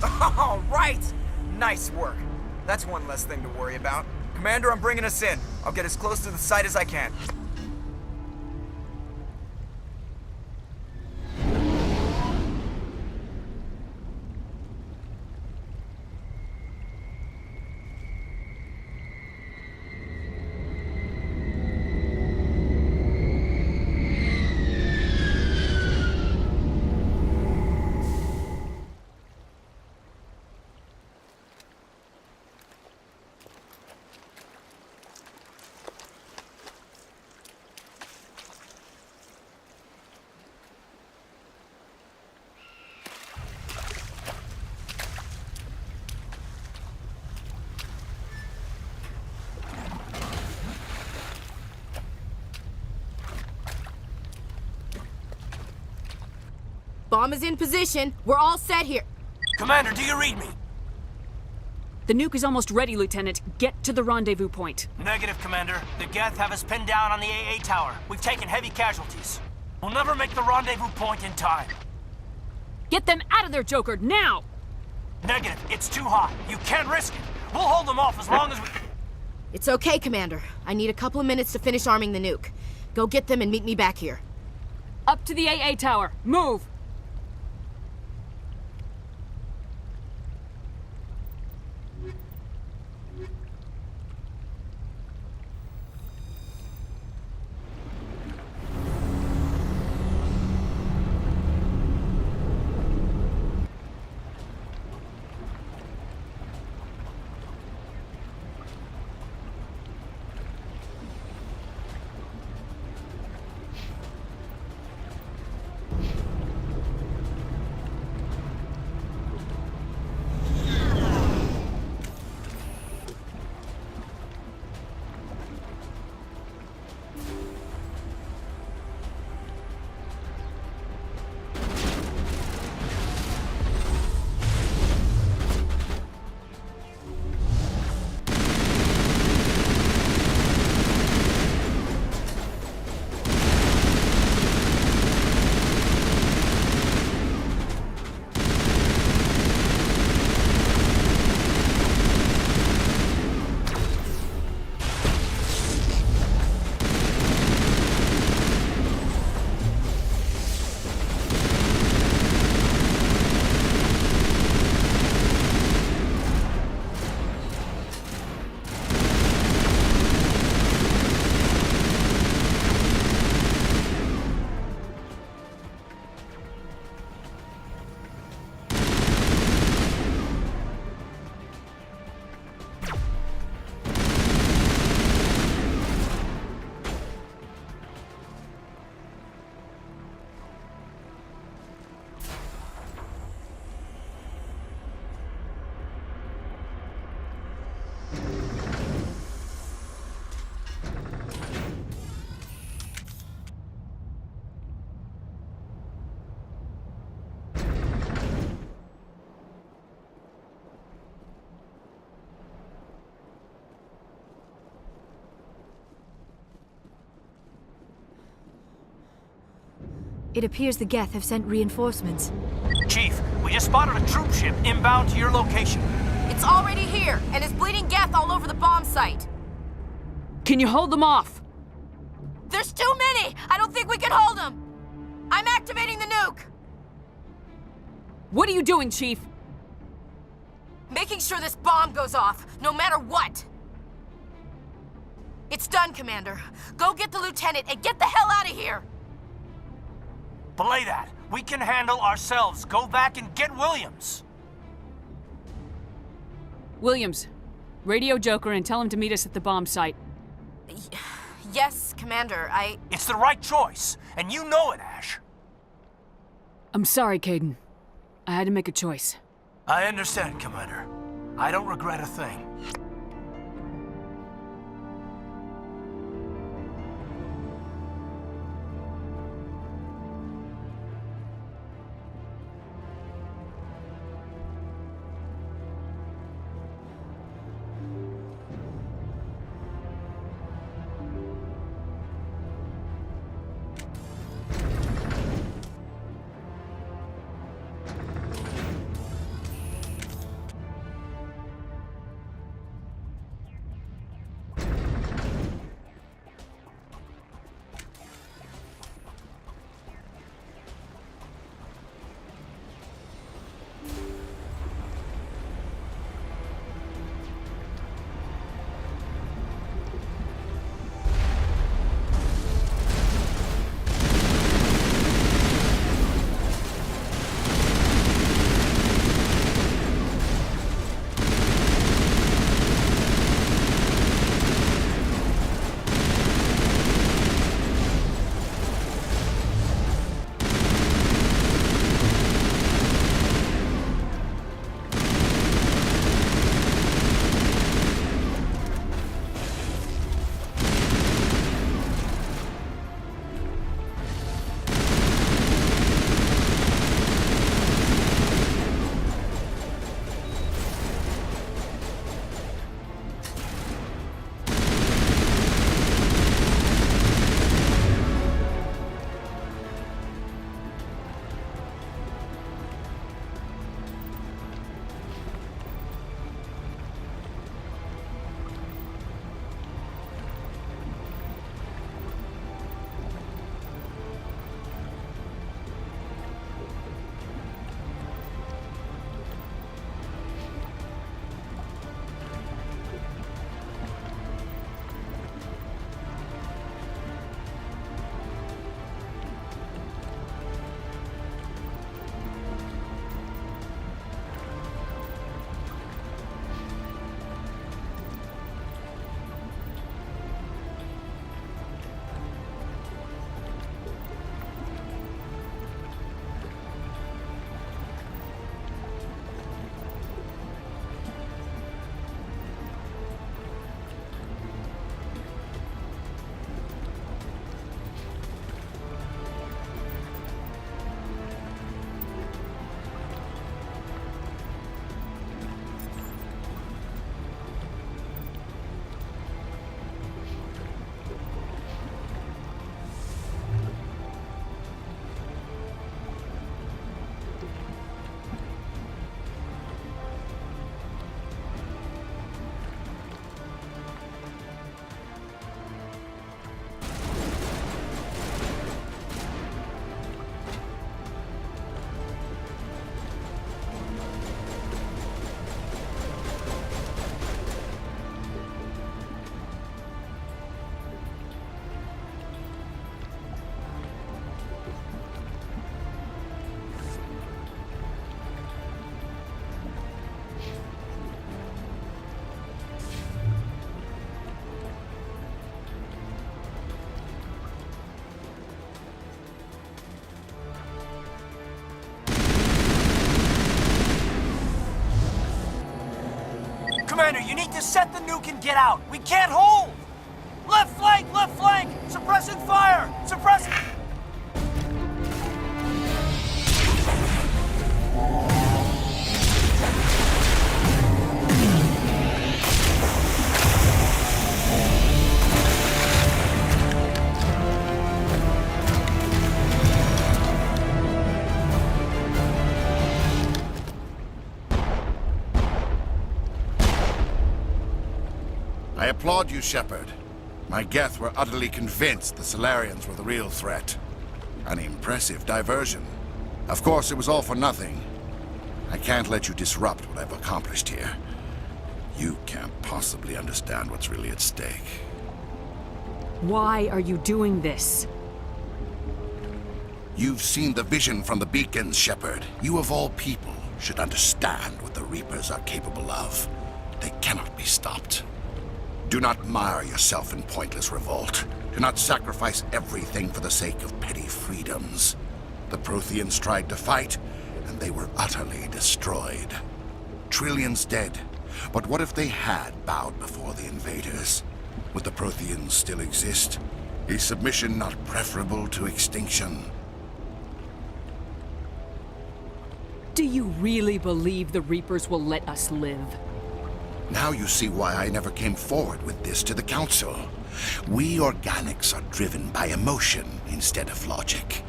All right! Nice work. That's one less thing to worry about. Commander, I'm bringing us in. I'll get as close to the site as I can. Bomb is in position. We're all set here. Commander, do you read me? The nuke is almost ready, Lieutenant. Get to the rendezvous point. Negative, Commander. The Geth have us pinned down on the AA tower. We've taken heavy casualties. We'll never make the rendezvous point in time. Get them out of there, Joker, now! Negative. It's too hot. You can't risk it. We'll hold them off as long as we... It's okay, Commander. I need a couple of minutes to finish arming the nuke. Go get them and meet me back here. Up to the AA tower. Move! It appears the Geth have sent reinforcements. Chief, we just spotted a troop ship inbound to your location. It's already here, and is bleeding Geth all over the bomb site. Can you hold them off? There's too many! I don't think we can hold them! I'm activating the nuke! What are you doing, Chief? Making sure this bomb goes off, no matter what! It's done, Commander. Go get the lieutenant and get the hell out of here! Belay that. We can handle ourselves. Go back and get Williams. Williams, radio Joker and tell him to meet us at the bomb site. Yes, Commander, It's the right choice, and you know it, Ash. I'm sorry, Caden. I had to make a choice. I understand, Commander. I don't regret a thing. Commander, you need to set the nuke and get out. We can't hold! Left flank! Left flank! Suppressing fire! Suppressing... I applaud you, Shepard. My Geth were utterly convinced the Solarians were the real threat. An impressive diversion. Of course, it was all for nothing. I can't let you disrupt what I've accomplished here. You can't possibly understand what's really at stake. Why are you doing this? You've seen the vision from the beacons, Shepard. You of all people should understand what the Reapers are capable of. They cannot be stopped. Do not mire yourself in pointless revolt. Do not sacrifice everything for the sake of petty freedoms. The Protheans tried to fight, and they were utterly destroyed. Trillions dead. But what if they had bowed before the invaders? Would the Protheans still exist? Is submission not preferable to extinction? Do you really believe the Reapers will let us live? Now you see why I never came forward with this to the Council. We organics are driven by emotion instead of logic.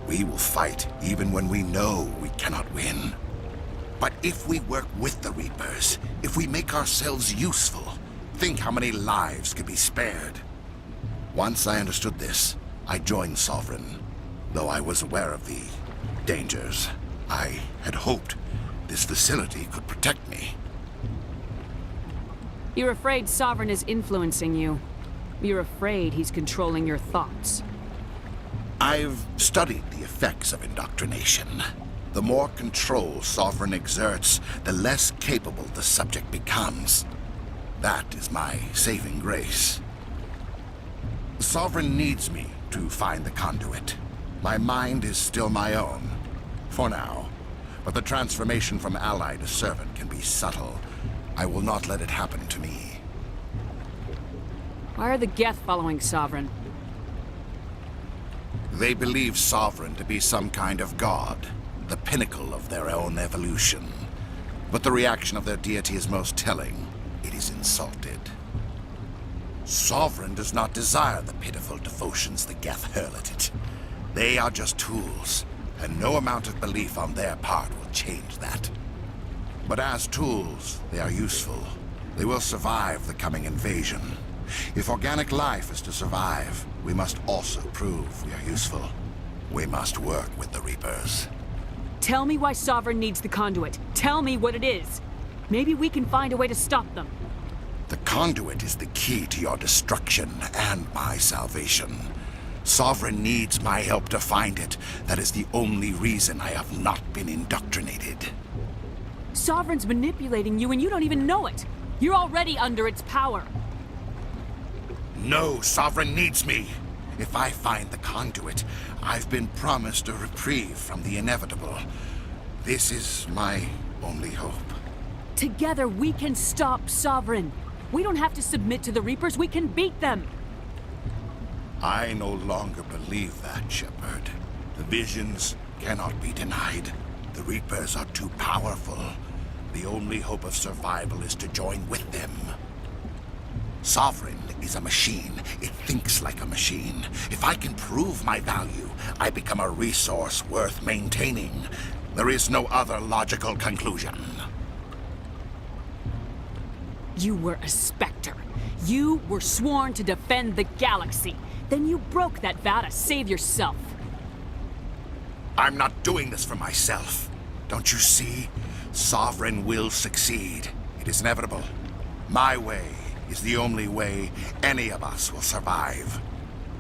We will fight even when we know we cannot win. But if we work with the Reapers, if we make ourselves useful, think how many lives could be spared. Once I understood this, I joined Sovereign. Though I was aware of the dangers, I had hoped this facility could protect me. You're afraid Sovereign is influencing you. You're afraid he's controlling your thoughts. I've studied the effects of indoctrination. The more control Sovereign exerts, the less capable the subject becomes. That is my saving grace. Sovereign needs me to find the conduit. My mind is still my own, for now. But the transformation from ally to servant can be subtle. I will not let it happen to me. Why are the Geth following Sovereign? They believe Sovereign to be some kind of god, the pinnacle of their own evolution. But the reaction of their deity is most telling. It is insulted. Sovereign does not desire the pitiful devotions the Geth hurl at it. They are just tools, and no amount of belief on their part will change that. But as tools, they are useful. They will survive the coming invasion. If organic life is to survive, we must also prove we are useful. We must work with the Reapers. Tell me why Sovereign needs the conduit. Tell me what it is. Maybe we can find a way to stop them. The conduit is the key to your destruction and my salvation. Sovereign needs my help to find it. That is the only reason I have not been indoctrinated. Sovereign's manipulating you and you don't even know it. You're already under its power. No, Sovereign needs me. If I find the conduit, I've been promised a reprieve from the inevitable. This is my only hope. Together we can stop Sovereign. We don't have to submit to the Reapers, we can beat them. I no longer believe that, Shepard. The visions cannot be denied. The Reapers are too powerful. The only hope of survival is to join with them. Sovereign is a machine. It thinks like a machine. If I can prove my value, I become a resource worth maintaining. There is no other logical conclusion. You were a Spectre. You were sworn to defend the galaxy. Then you broke that vow to save yourself. I'm not doing this for myself. Don't you see? Sovereign will succeed. It is inevitable. My way is the only way any of us will survive.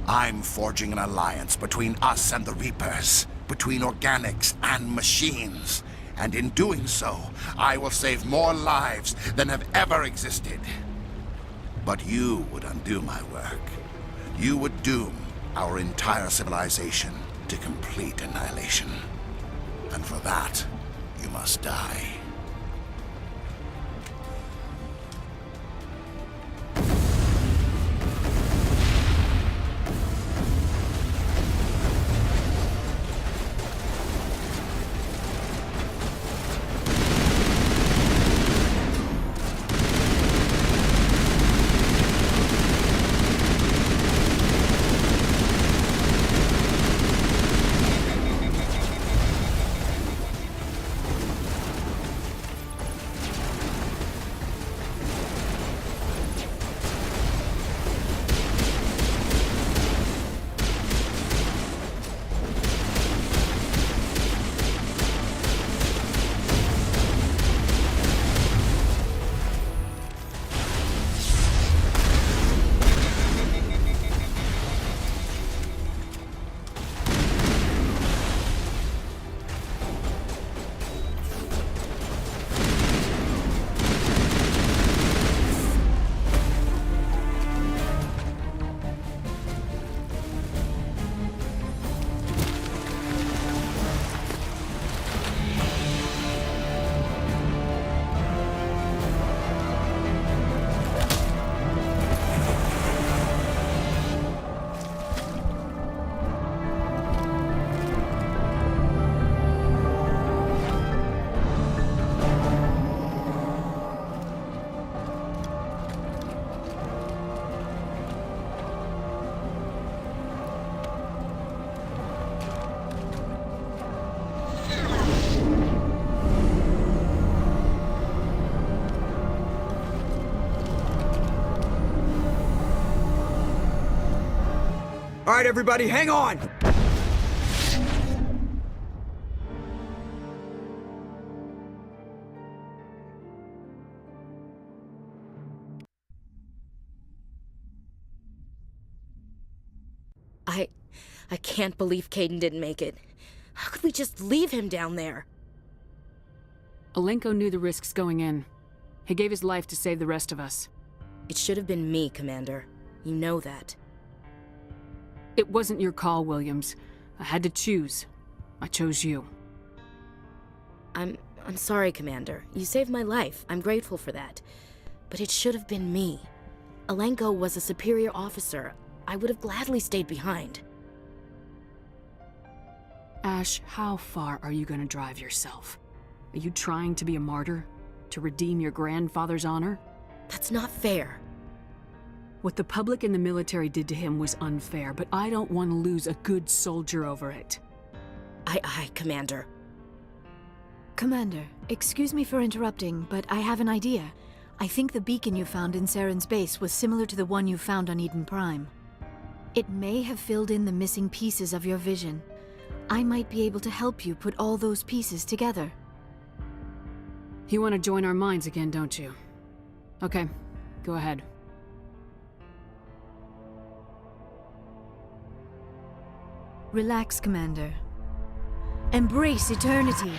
I'm forging an alliance between us and the Reapers, between organics and machines. And in doing so, I will save more lives than have ever existed. But you would undo my work. You would doom our entire civilization to complete annihilation. And for that, you must die. right, everybody, hang on! I can't believe Caden didn't make it. How could we just leave him down there? Alenko knew the risks going in. He gave his life to save the rest of us. It should have been me, Commander. You know that. It wasn't your call, Williams. I had to choose. I chose you. I'm sorry, Commander. You saved my life. I'm grateful for that. But it should have been me. Alenko was a superior officer. I would have gladly stayed behind. Ash, how far are you gonna drive yourself? Are you trying to be a martyr? To redeem your grandfather's honor? That's not fair. What the public and the military did to him was unfair, but I don't want to lose a good soldier over it. Aye, Commander. Commander, excuse me for interrupting, but I have an idea. I think the beacon you found in Saren's base was similar to the one you found on Eden Prime. It may have filled in the missing pieces of your vision. I might be able to help you put all those pieces together. You want to join our minds again, don't you? Okay, go ahead. Relax, Commander. Embrace eternity.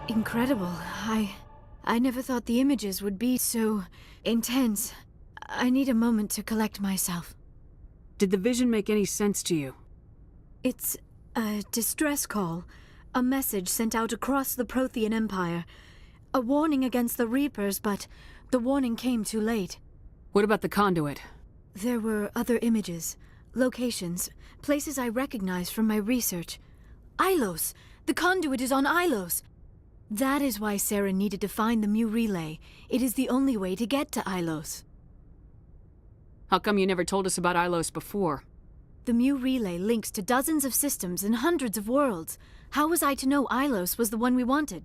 Incredible. I never thought the images would be so intense. I need a moment to collect myself. Did the vision make any sense to you? It's a distress call. A message sent out across the Prothean Empire. A warning against the Reapers, but the warning came too late. What about the conduit? There were other images, locations, places I recognized from my research. Ilos! The conduit is on Ilos! That is why Saren needed to find the Mu relay. It is the only way to get to Ilos. How come you never told us about Ilos before? The Mu relay links to dozens of systems and hundreds of worlds. How was I to know Ilos was the one we wanted?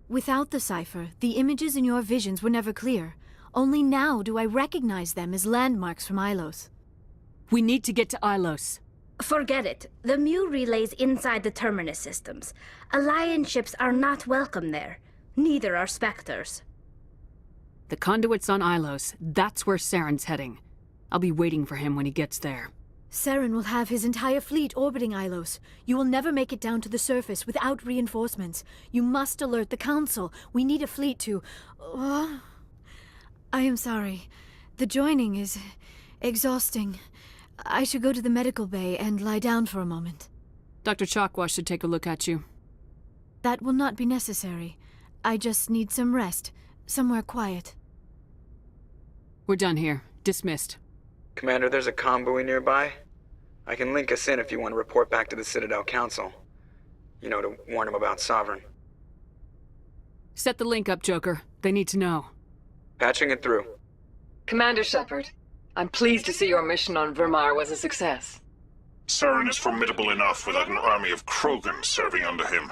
Without the cipher, the images in your visions were never clear. Only now do I recognize them as landmarks from Ilos. We need to get to Ilos. Forget it. The Mu relay's inside the Terminus systems. Alliance ships are not welcome there. Neither are Spectres. The conduit's on Ilos. That's where Saren's heading. I'll be waiting for him when he gets there. Saren will have his entire fleet orbiting Ilos. You will never make it down to the surface without reinforcements. You must alert the Council. We need a fleet to... I am sorry. The joining is exhausting. I should go to the medical bay and lie down for a moment. Dr. Chakwas should take a look at you. That will not be necessary. I just need some rest. Somewhere quiet. We're done here. Dismissed. Commander, there's a convoy nearby. I can link us in if you want to report back to the Citadel Council. You know, to warn them about Sovereign. Set the link up, Joker. They need to know. Patching it through. Commander Shepard, I'm pleased to see your mission on Vermar was a success. Saren is formidable enough without an army of Krogan serving under him.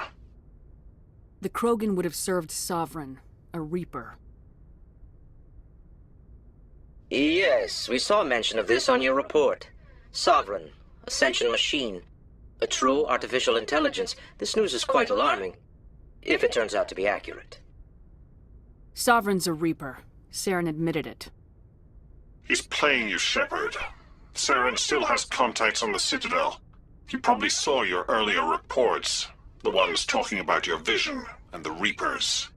The Krogan would have served Sovereign, a Reaper. Yes, we saw mention of this on your report. Sovereign, a sentient machine, a true artificial intelligence. This news is quite alarming, if it turns out to be accurate. Sovereign's a Reaper. Saren admitted it. He's playing you, Shepard. Saren still has contacts on the Citadel. He probably saw your earlier reports, the ones talking about your vision and the Reapers.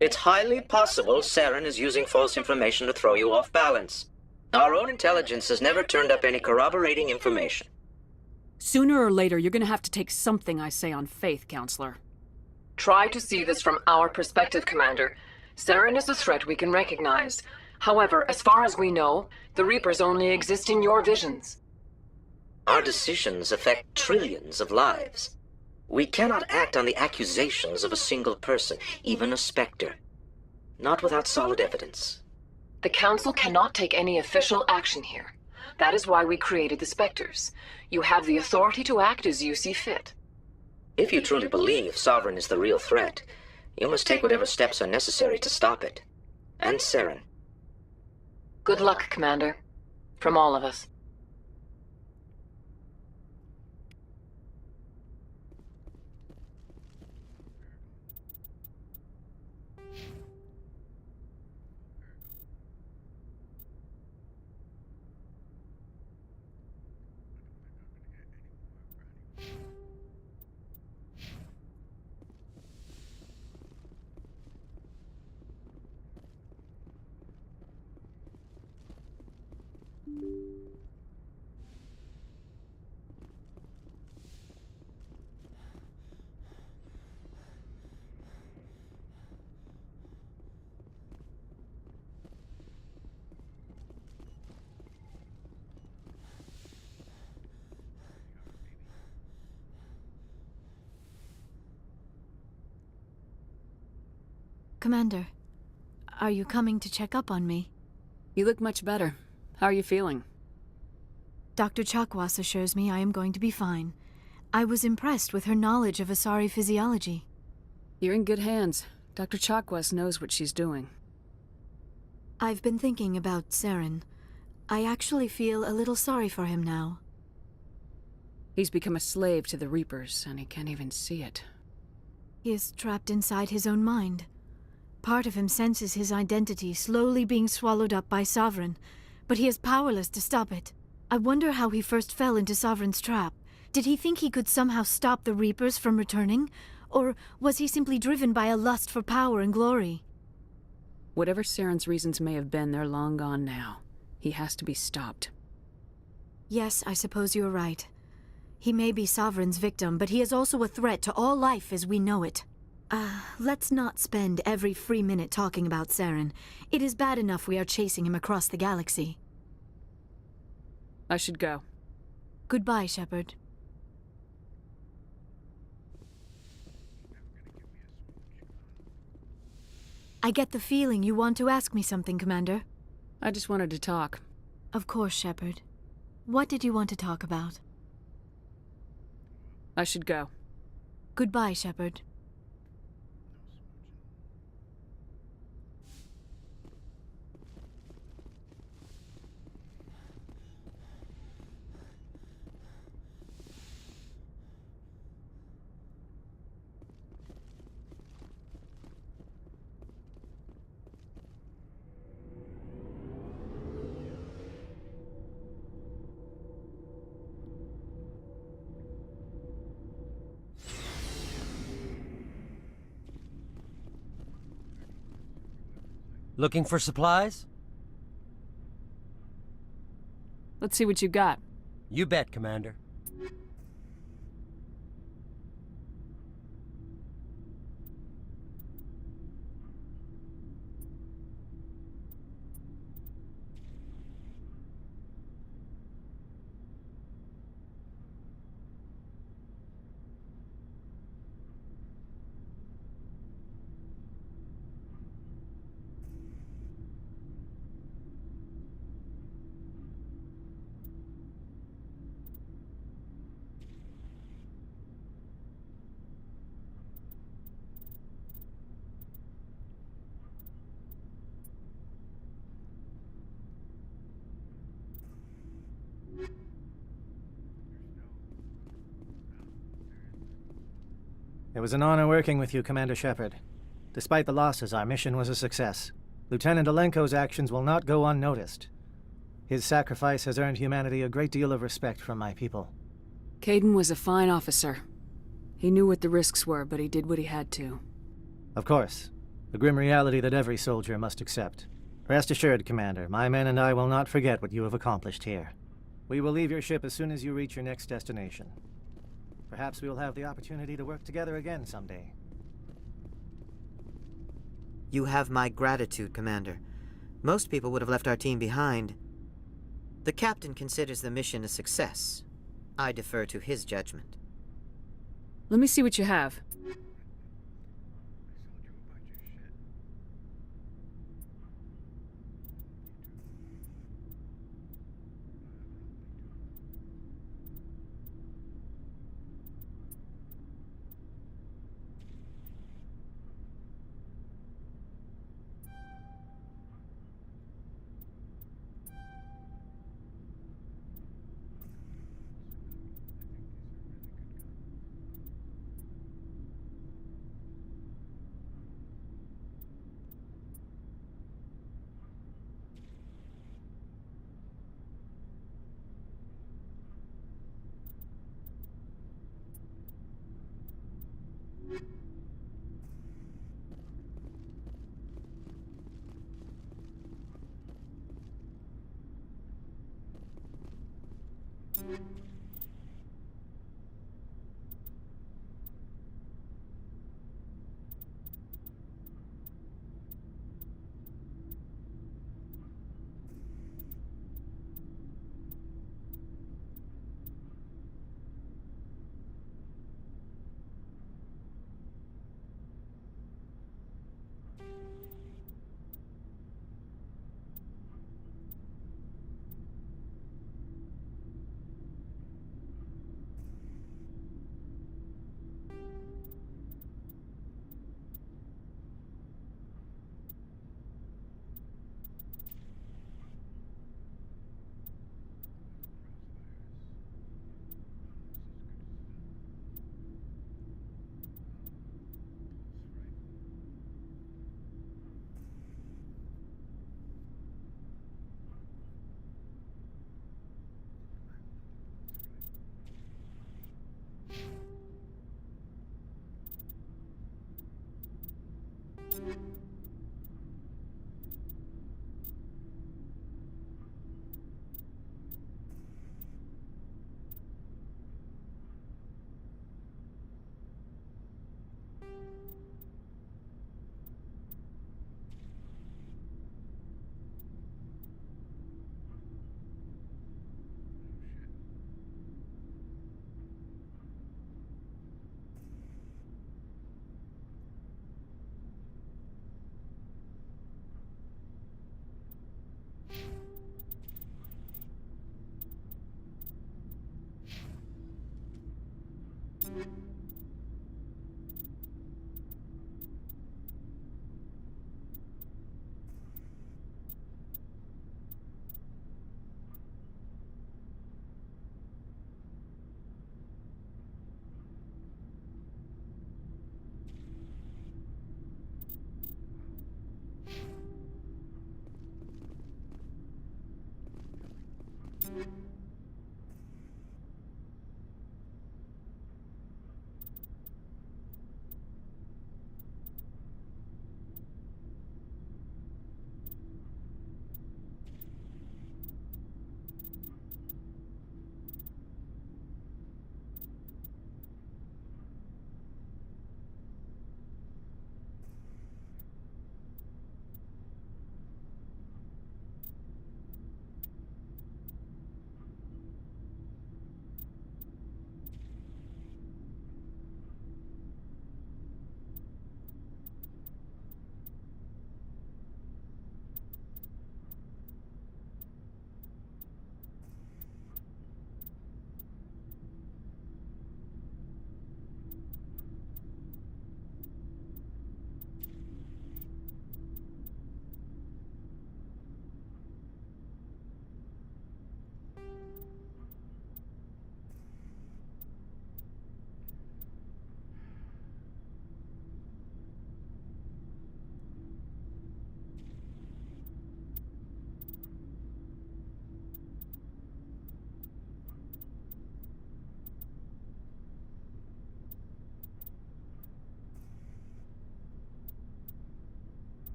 It's highly possible Saren is using false information to throw you off balance. Our own intelligence has never turned up any corroborating information. Sooner or later, you're gonna have to take something I say on faith, Counselor. Try to see this from our perspective, Commander. Saren is a threat we can recognize. However, as far as we know, the Reapers only exist in your visions. Our decisions affect trillions of lives. We cannot act on the accusations of a single person, even a Spectre. Not without solid evidence. The Council cannot take any official action here. That is why we created the Spectres. You have the authority to act as you see fit. If you truly believe Sovereign is the real threat, you must take whatever steps are necessary to stop it. And Saren. Good luck, Commander. From all of us. Commander, are you coming to check up on me? You look much better. How are you feeling? Dr. Chakwas assures me I am going to be fine. I was impressed with her knowledge of Asari physiology. You're in good hands. Dr. Chakwas knows what she's doing. I've been thinking about Saren. I actually feel a little sorry for him now. He's become a slave to the Reapers, and he can't even see it. He is trapped inside his own mind. Part of him senses his identity slowly being swallowed up by Sovereign, but he is powerless to stop it. I wonder how he first fell into Sovereign's trap. Did he think he could somehow stop the Reapers from returning? Or was he simply driven by a lust for power and glory? Whatever Saren's reasons may have been, they're long gone now. He has to be stopped. Yes, I suppose you're right. He may be Sovereign's victim, but he is also a threat to all life as we know it. Let's not spend every free minute talking about Saren. It is bad enough we are chasing him across the galaxy. I should go. Goodbye, Shepard. I get the feeling you want to ask me something, Commander. I just wanted to talk. Of course, Shepard. What did you want to talk about? I should go. Goodbye, Shepard. Looking for supplies? Let's see what you got. You bet, Commander. It was an honor working with you, Commander Shepard. Despite the losses, our mission was a success. Lieutenant Alenko's actions will not go unnoticed. His sacrifice has earned humanity a great deal of respect from my people. Caden was a fine officer. He knew what the risks were, but he did what he had to. Of course. The grim reality that every soldier must accept. Rest assured, Commander, my men and I will not forget what you have accomplished here. We will leave your ship as soon as you reach your next destination. Perhaps we will have the opportunity to work together again someday. You have my gratitude, Commander. Most people would have left our team behind. The captain considers the mission a success. I defer to his judgment. Let me see what you have.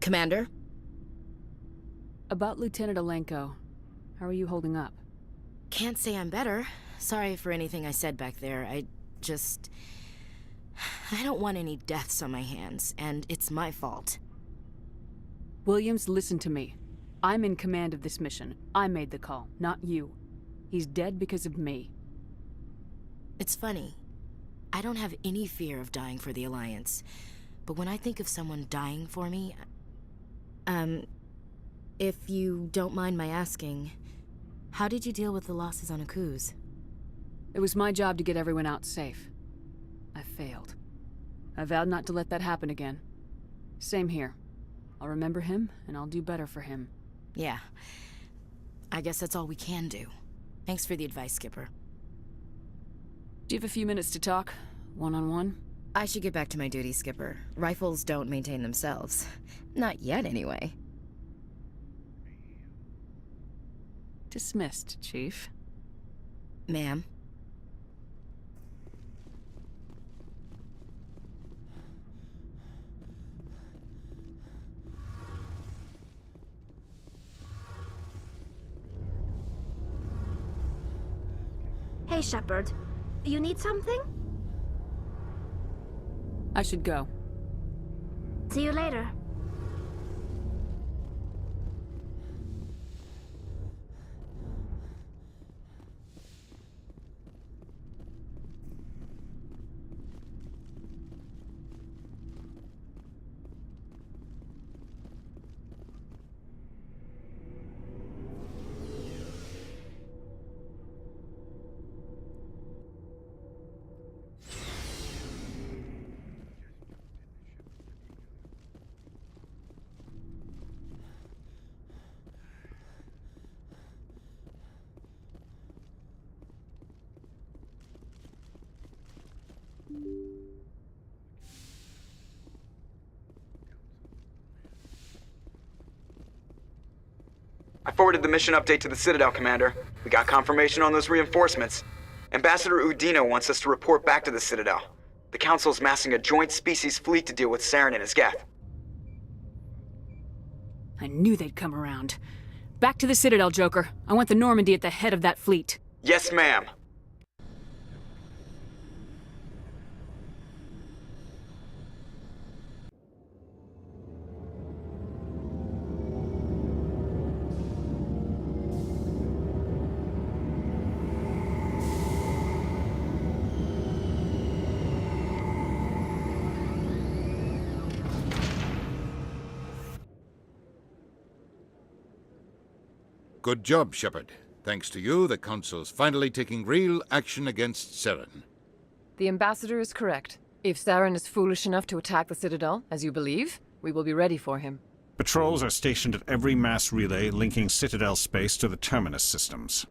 Commander? About Lieutenant Alenko. How are you holding up? Can't say I'm better. Sorry for anything I said back there. I don't want any deaths on my hands, and it's my fault. Williams, listen to me. I'm in command of this mission. I made the call, not you. He's dead because of me. It's funny. I don't have any fear of dying for the Alliance. But when I think of someone dying for me... if you don't mind my asking, how did you deal with the losses on Akuz? It was my job to get everyone out safe. I failed. I vowed not to let that happen again. Same here. I'll remember him, and I'll do better for him. Yeah. I guess that's all we can do. Thanks for the advice, Skipper. Do you have a few minutes to talk? One-on-one? I should get back to my duty, Skipper. Rifles don't maintain themselves. Not yet, anyway. Dismissed, Chief. Ma'am? Hey, Shepard. You need something? I should go. See you later. I forwarded the mission update to the Citadel, Commander. We got confirmation on those reinforcements. Ambassador Udino wants us to report back to the Citadel. The Council's massing a joint species fleet to deal with Saren and his Geth. I knew they'd come around. Back to the Citadel, Joker. I want the Normandy at the head of that fleet. Yes, ma'am. Good job, Shepard. Thanks to you, the Council's finally taking real action against Saren. The Ambassador is correct. If Saren is foolish enough to attack the Citadel, as you believe, we will be ready for him. Patrols are stationed at every mass relay linking Citadel space to the Terminus systems.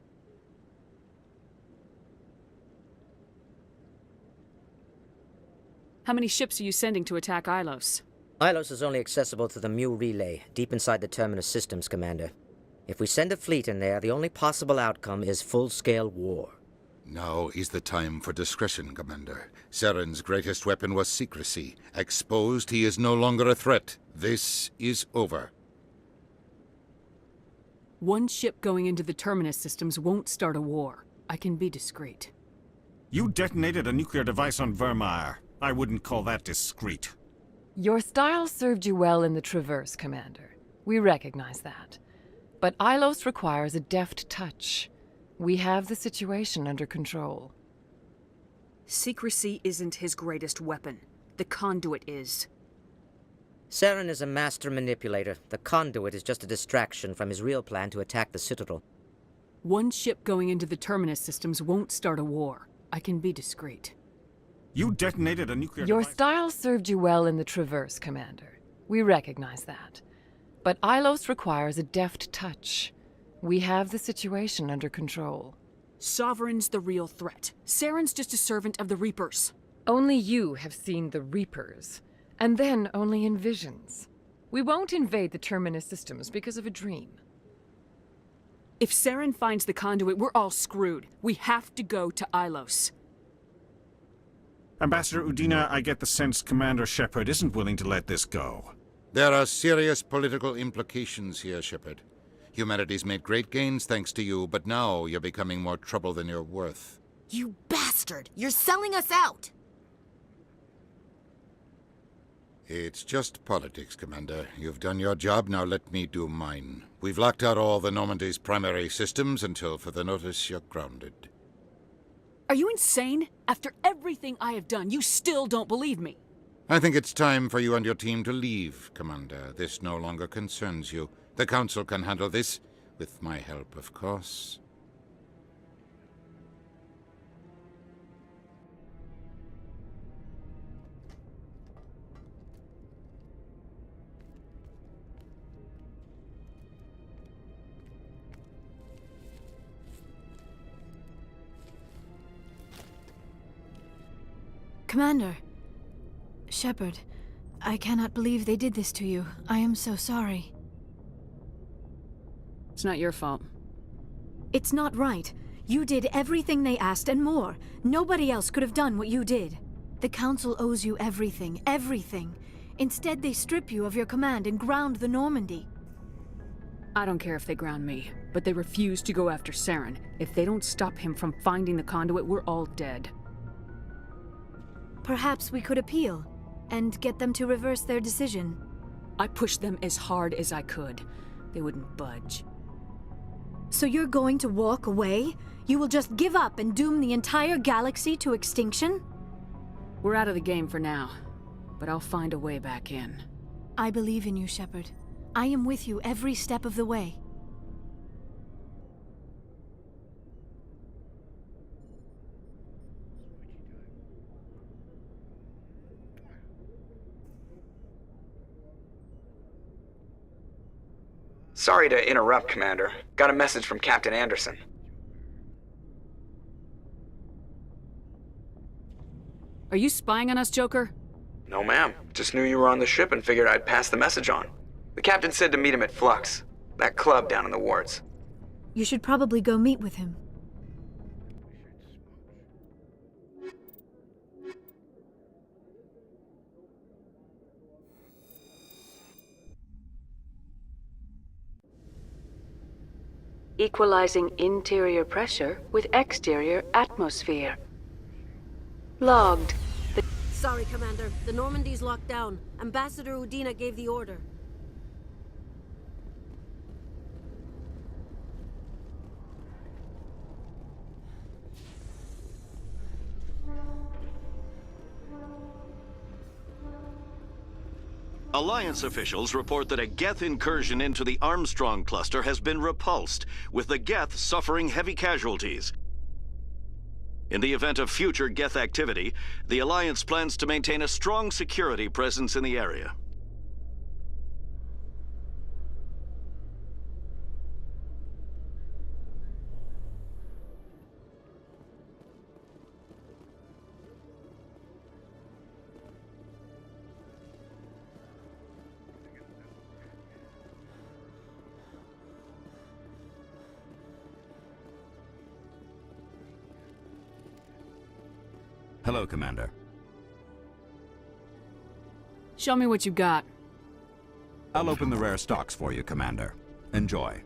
How many ships are you sending to attack Ilos? Ilos is only accessible to the Mu relay, deep inside the Terminus systems, Commander. If we send a fleet in there, the only possible outcome is full-scale war. Now is the time for discretion, Commander. Saren's greatest weapon was secrecy. Exposed, he is no longer a threat. This is over. One ship going into the Terminus systems won't start a war. I can be discreet. You detonated a nuclear device on Vermeer. I wouldn't call that discreet. Your style served you well in the Traverse, Commander. We recognize that. But Ilos requires a deft touch. We have the situation under control. Secrecy isn't his greatest weapon. The conduit is. Saren is a master manipulator. The conduit is just a distraction from his real plan to attack the Citadel. One ship going into the Terminus systems won't start a war. I can be discreet. You detonated a nuclear Your device. style served you well in the Traverse, Commander. We recognize that. But Ilos requires a deft touch. We have the situation under control. Sovereign's the real threat. Saren's just a servant of the Reapers. Only you have seen the Reapers, and then only in visions. We won't invade the Terminus systems because of a dream. If Saren finds the conduit, we're all screwed. We have to go to Ilos. Ambassador Udina, I get the sense Commander Shepard isn't willing to let this go. There are serious political implications here, Shepard. Humanity's made great gains thanks to you, but now you're becoming more trouble than you're worth. You bastard! You're selling us out! It's just politics, Commander. You've done your job, now let me do mine. We've locked out all the Normandy's primary systems until further notice you're grounded. Are you insane? After everything I have done, you still don't believe me. I think it's time for you and your team to leave, Commander. This no longer concerns you. The Council can handle this, with my help, of course. Commander. Shepard, I cannot believe they did this to you. I am so sorry. It's not your fault. It's not right. You did everything they asked and more. Nobody else could have done what you did. The Council owes you everything, everything. Instead, they strip you of your command and ground the Normandy. I don't care if they ground me, but they refuse to go after Saren. If they don't stop him from finding the conduit, we're all dead. Perhaps we could appeal, and get them to reverse their decision. I pushed them as hard as I could. They wouldn't budge. So you're going to walk away? You will just give up and doom the entire galaxy to extinction? We're out of the game for now, but I'll find a way back in. I believe in you, Shepard. I am with you every step of the way. Sorry to interrupt, Commander. Got a message from Captain Anderson. Are you spying on us, Joker? No, ma'am. Just knew you were on the ship and figured I'd pass the message on. The captain said to meet him at Flux, that club down in the wards. You should probably go meet with him. Equalizing interior pressure with exterior atmosphere. Logged. Sorry, Commander. The Normandy's locked down. Ambassador Udina gave the order. Alliance officials report that a Geth incursion into the Armstrong cluster has been repulsed, with the Geth suffering heavy casualties. In the event of future Geth activity, the Alliance plans to maintain a strong security presence in the area. Hello, Commander. Show me what you got. I'll open the rare stocks for you, Commander. Enjoy.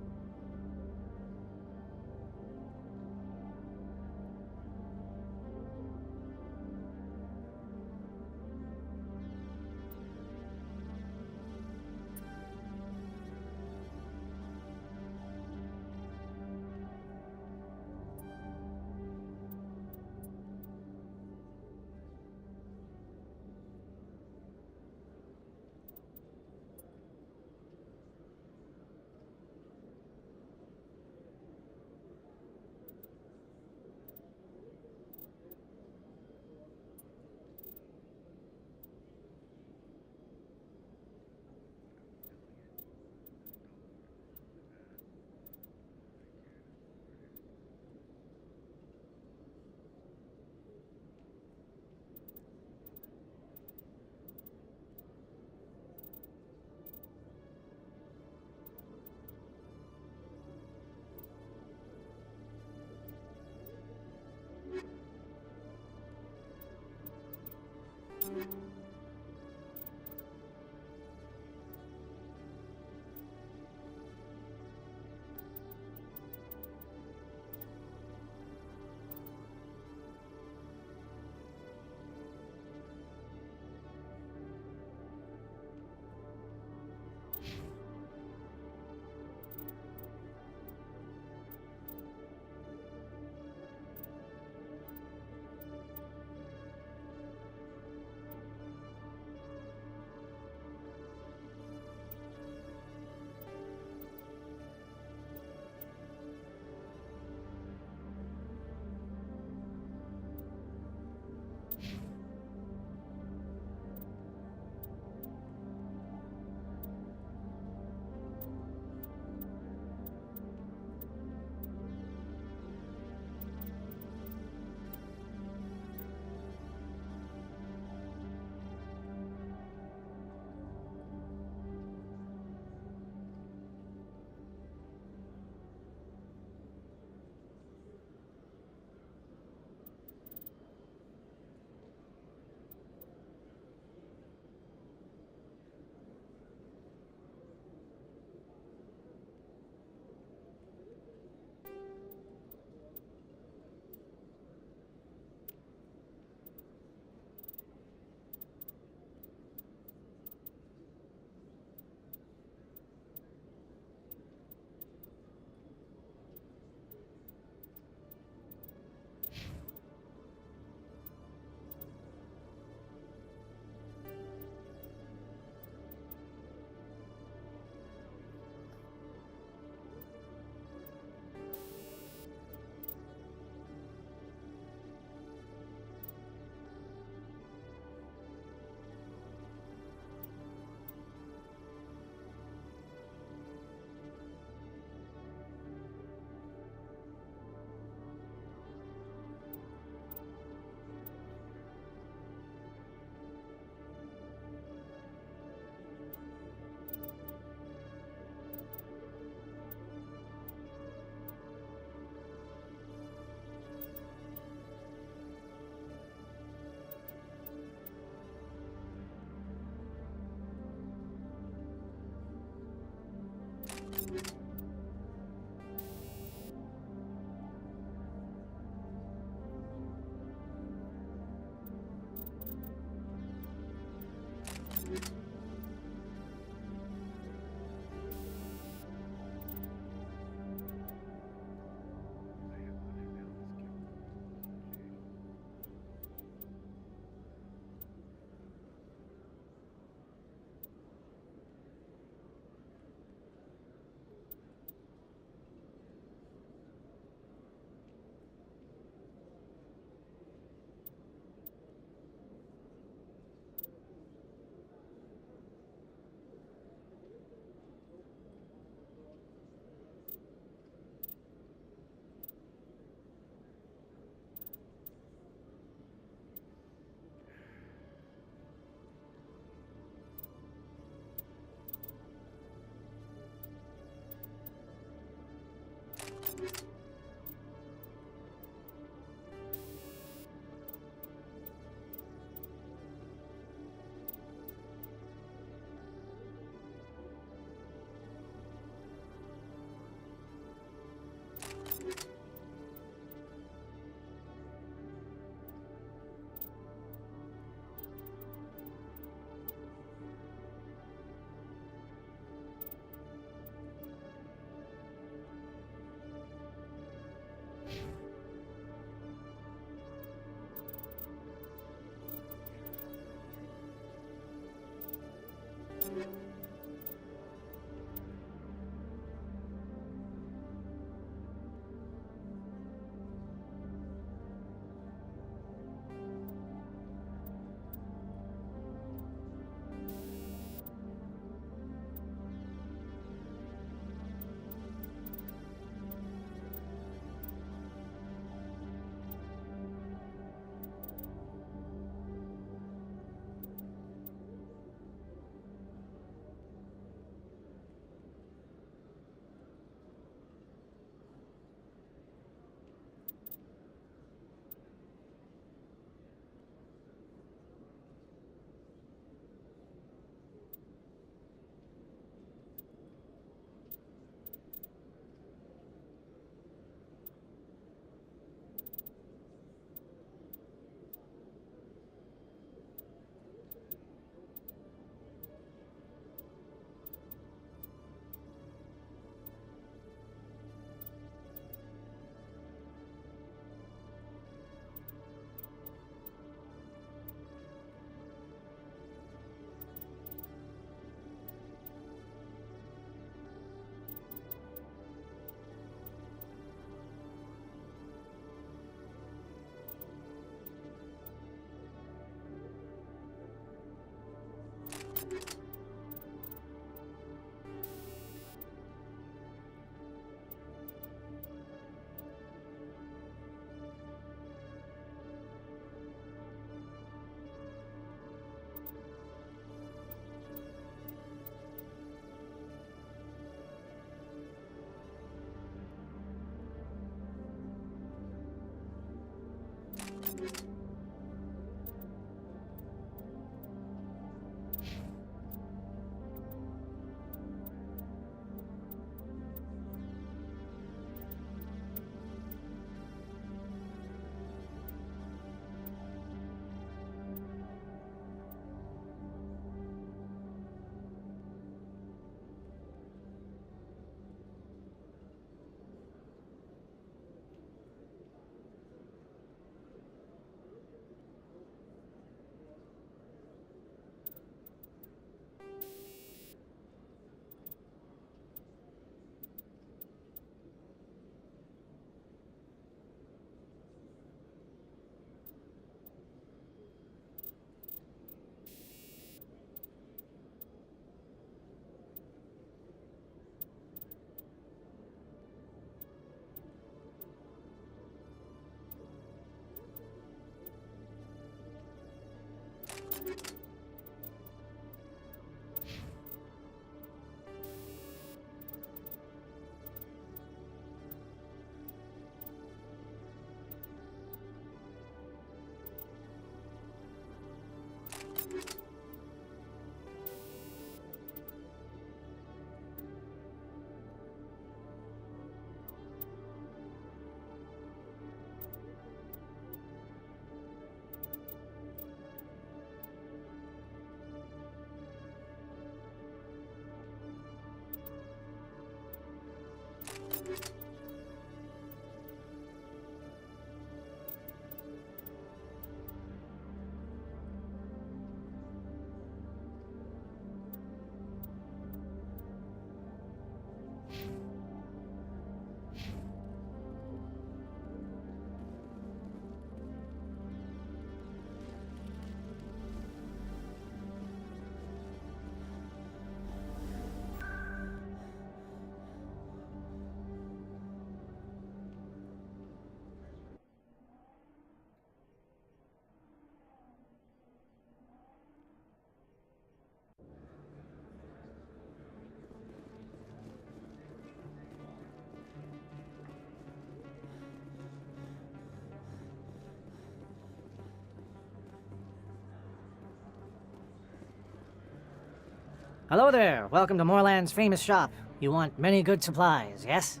Hello there. Welcome to Moorland's famous shop. You want many good supplies, yes?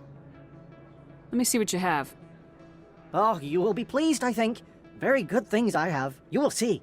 Let me see what you have. Oh, you will be pleased, I think. Very good things I have. You will see.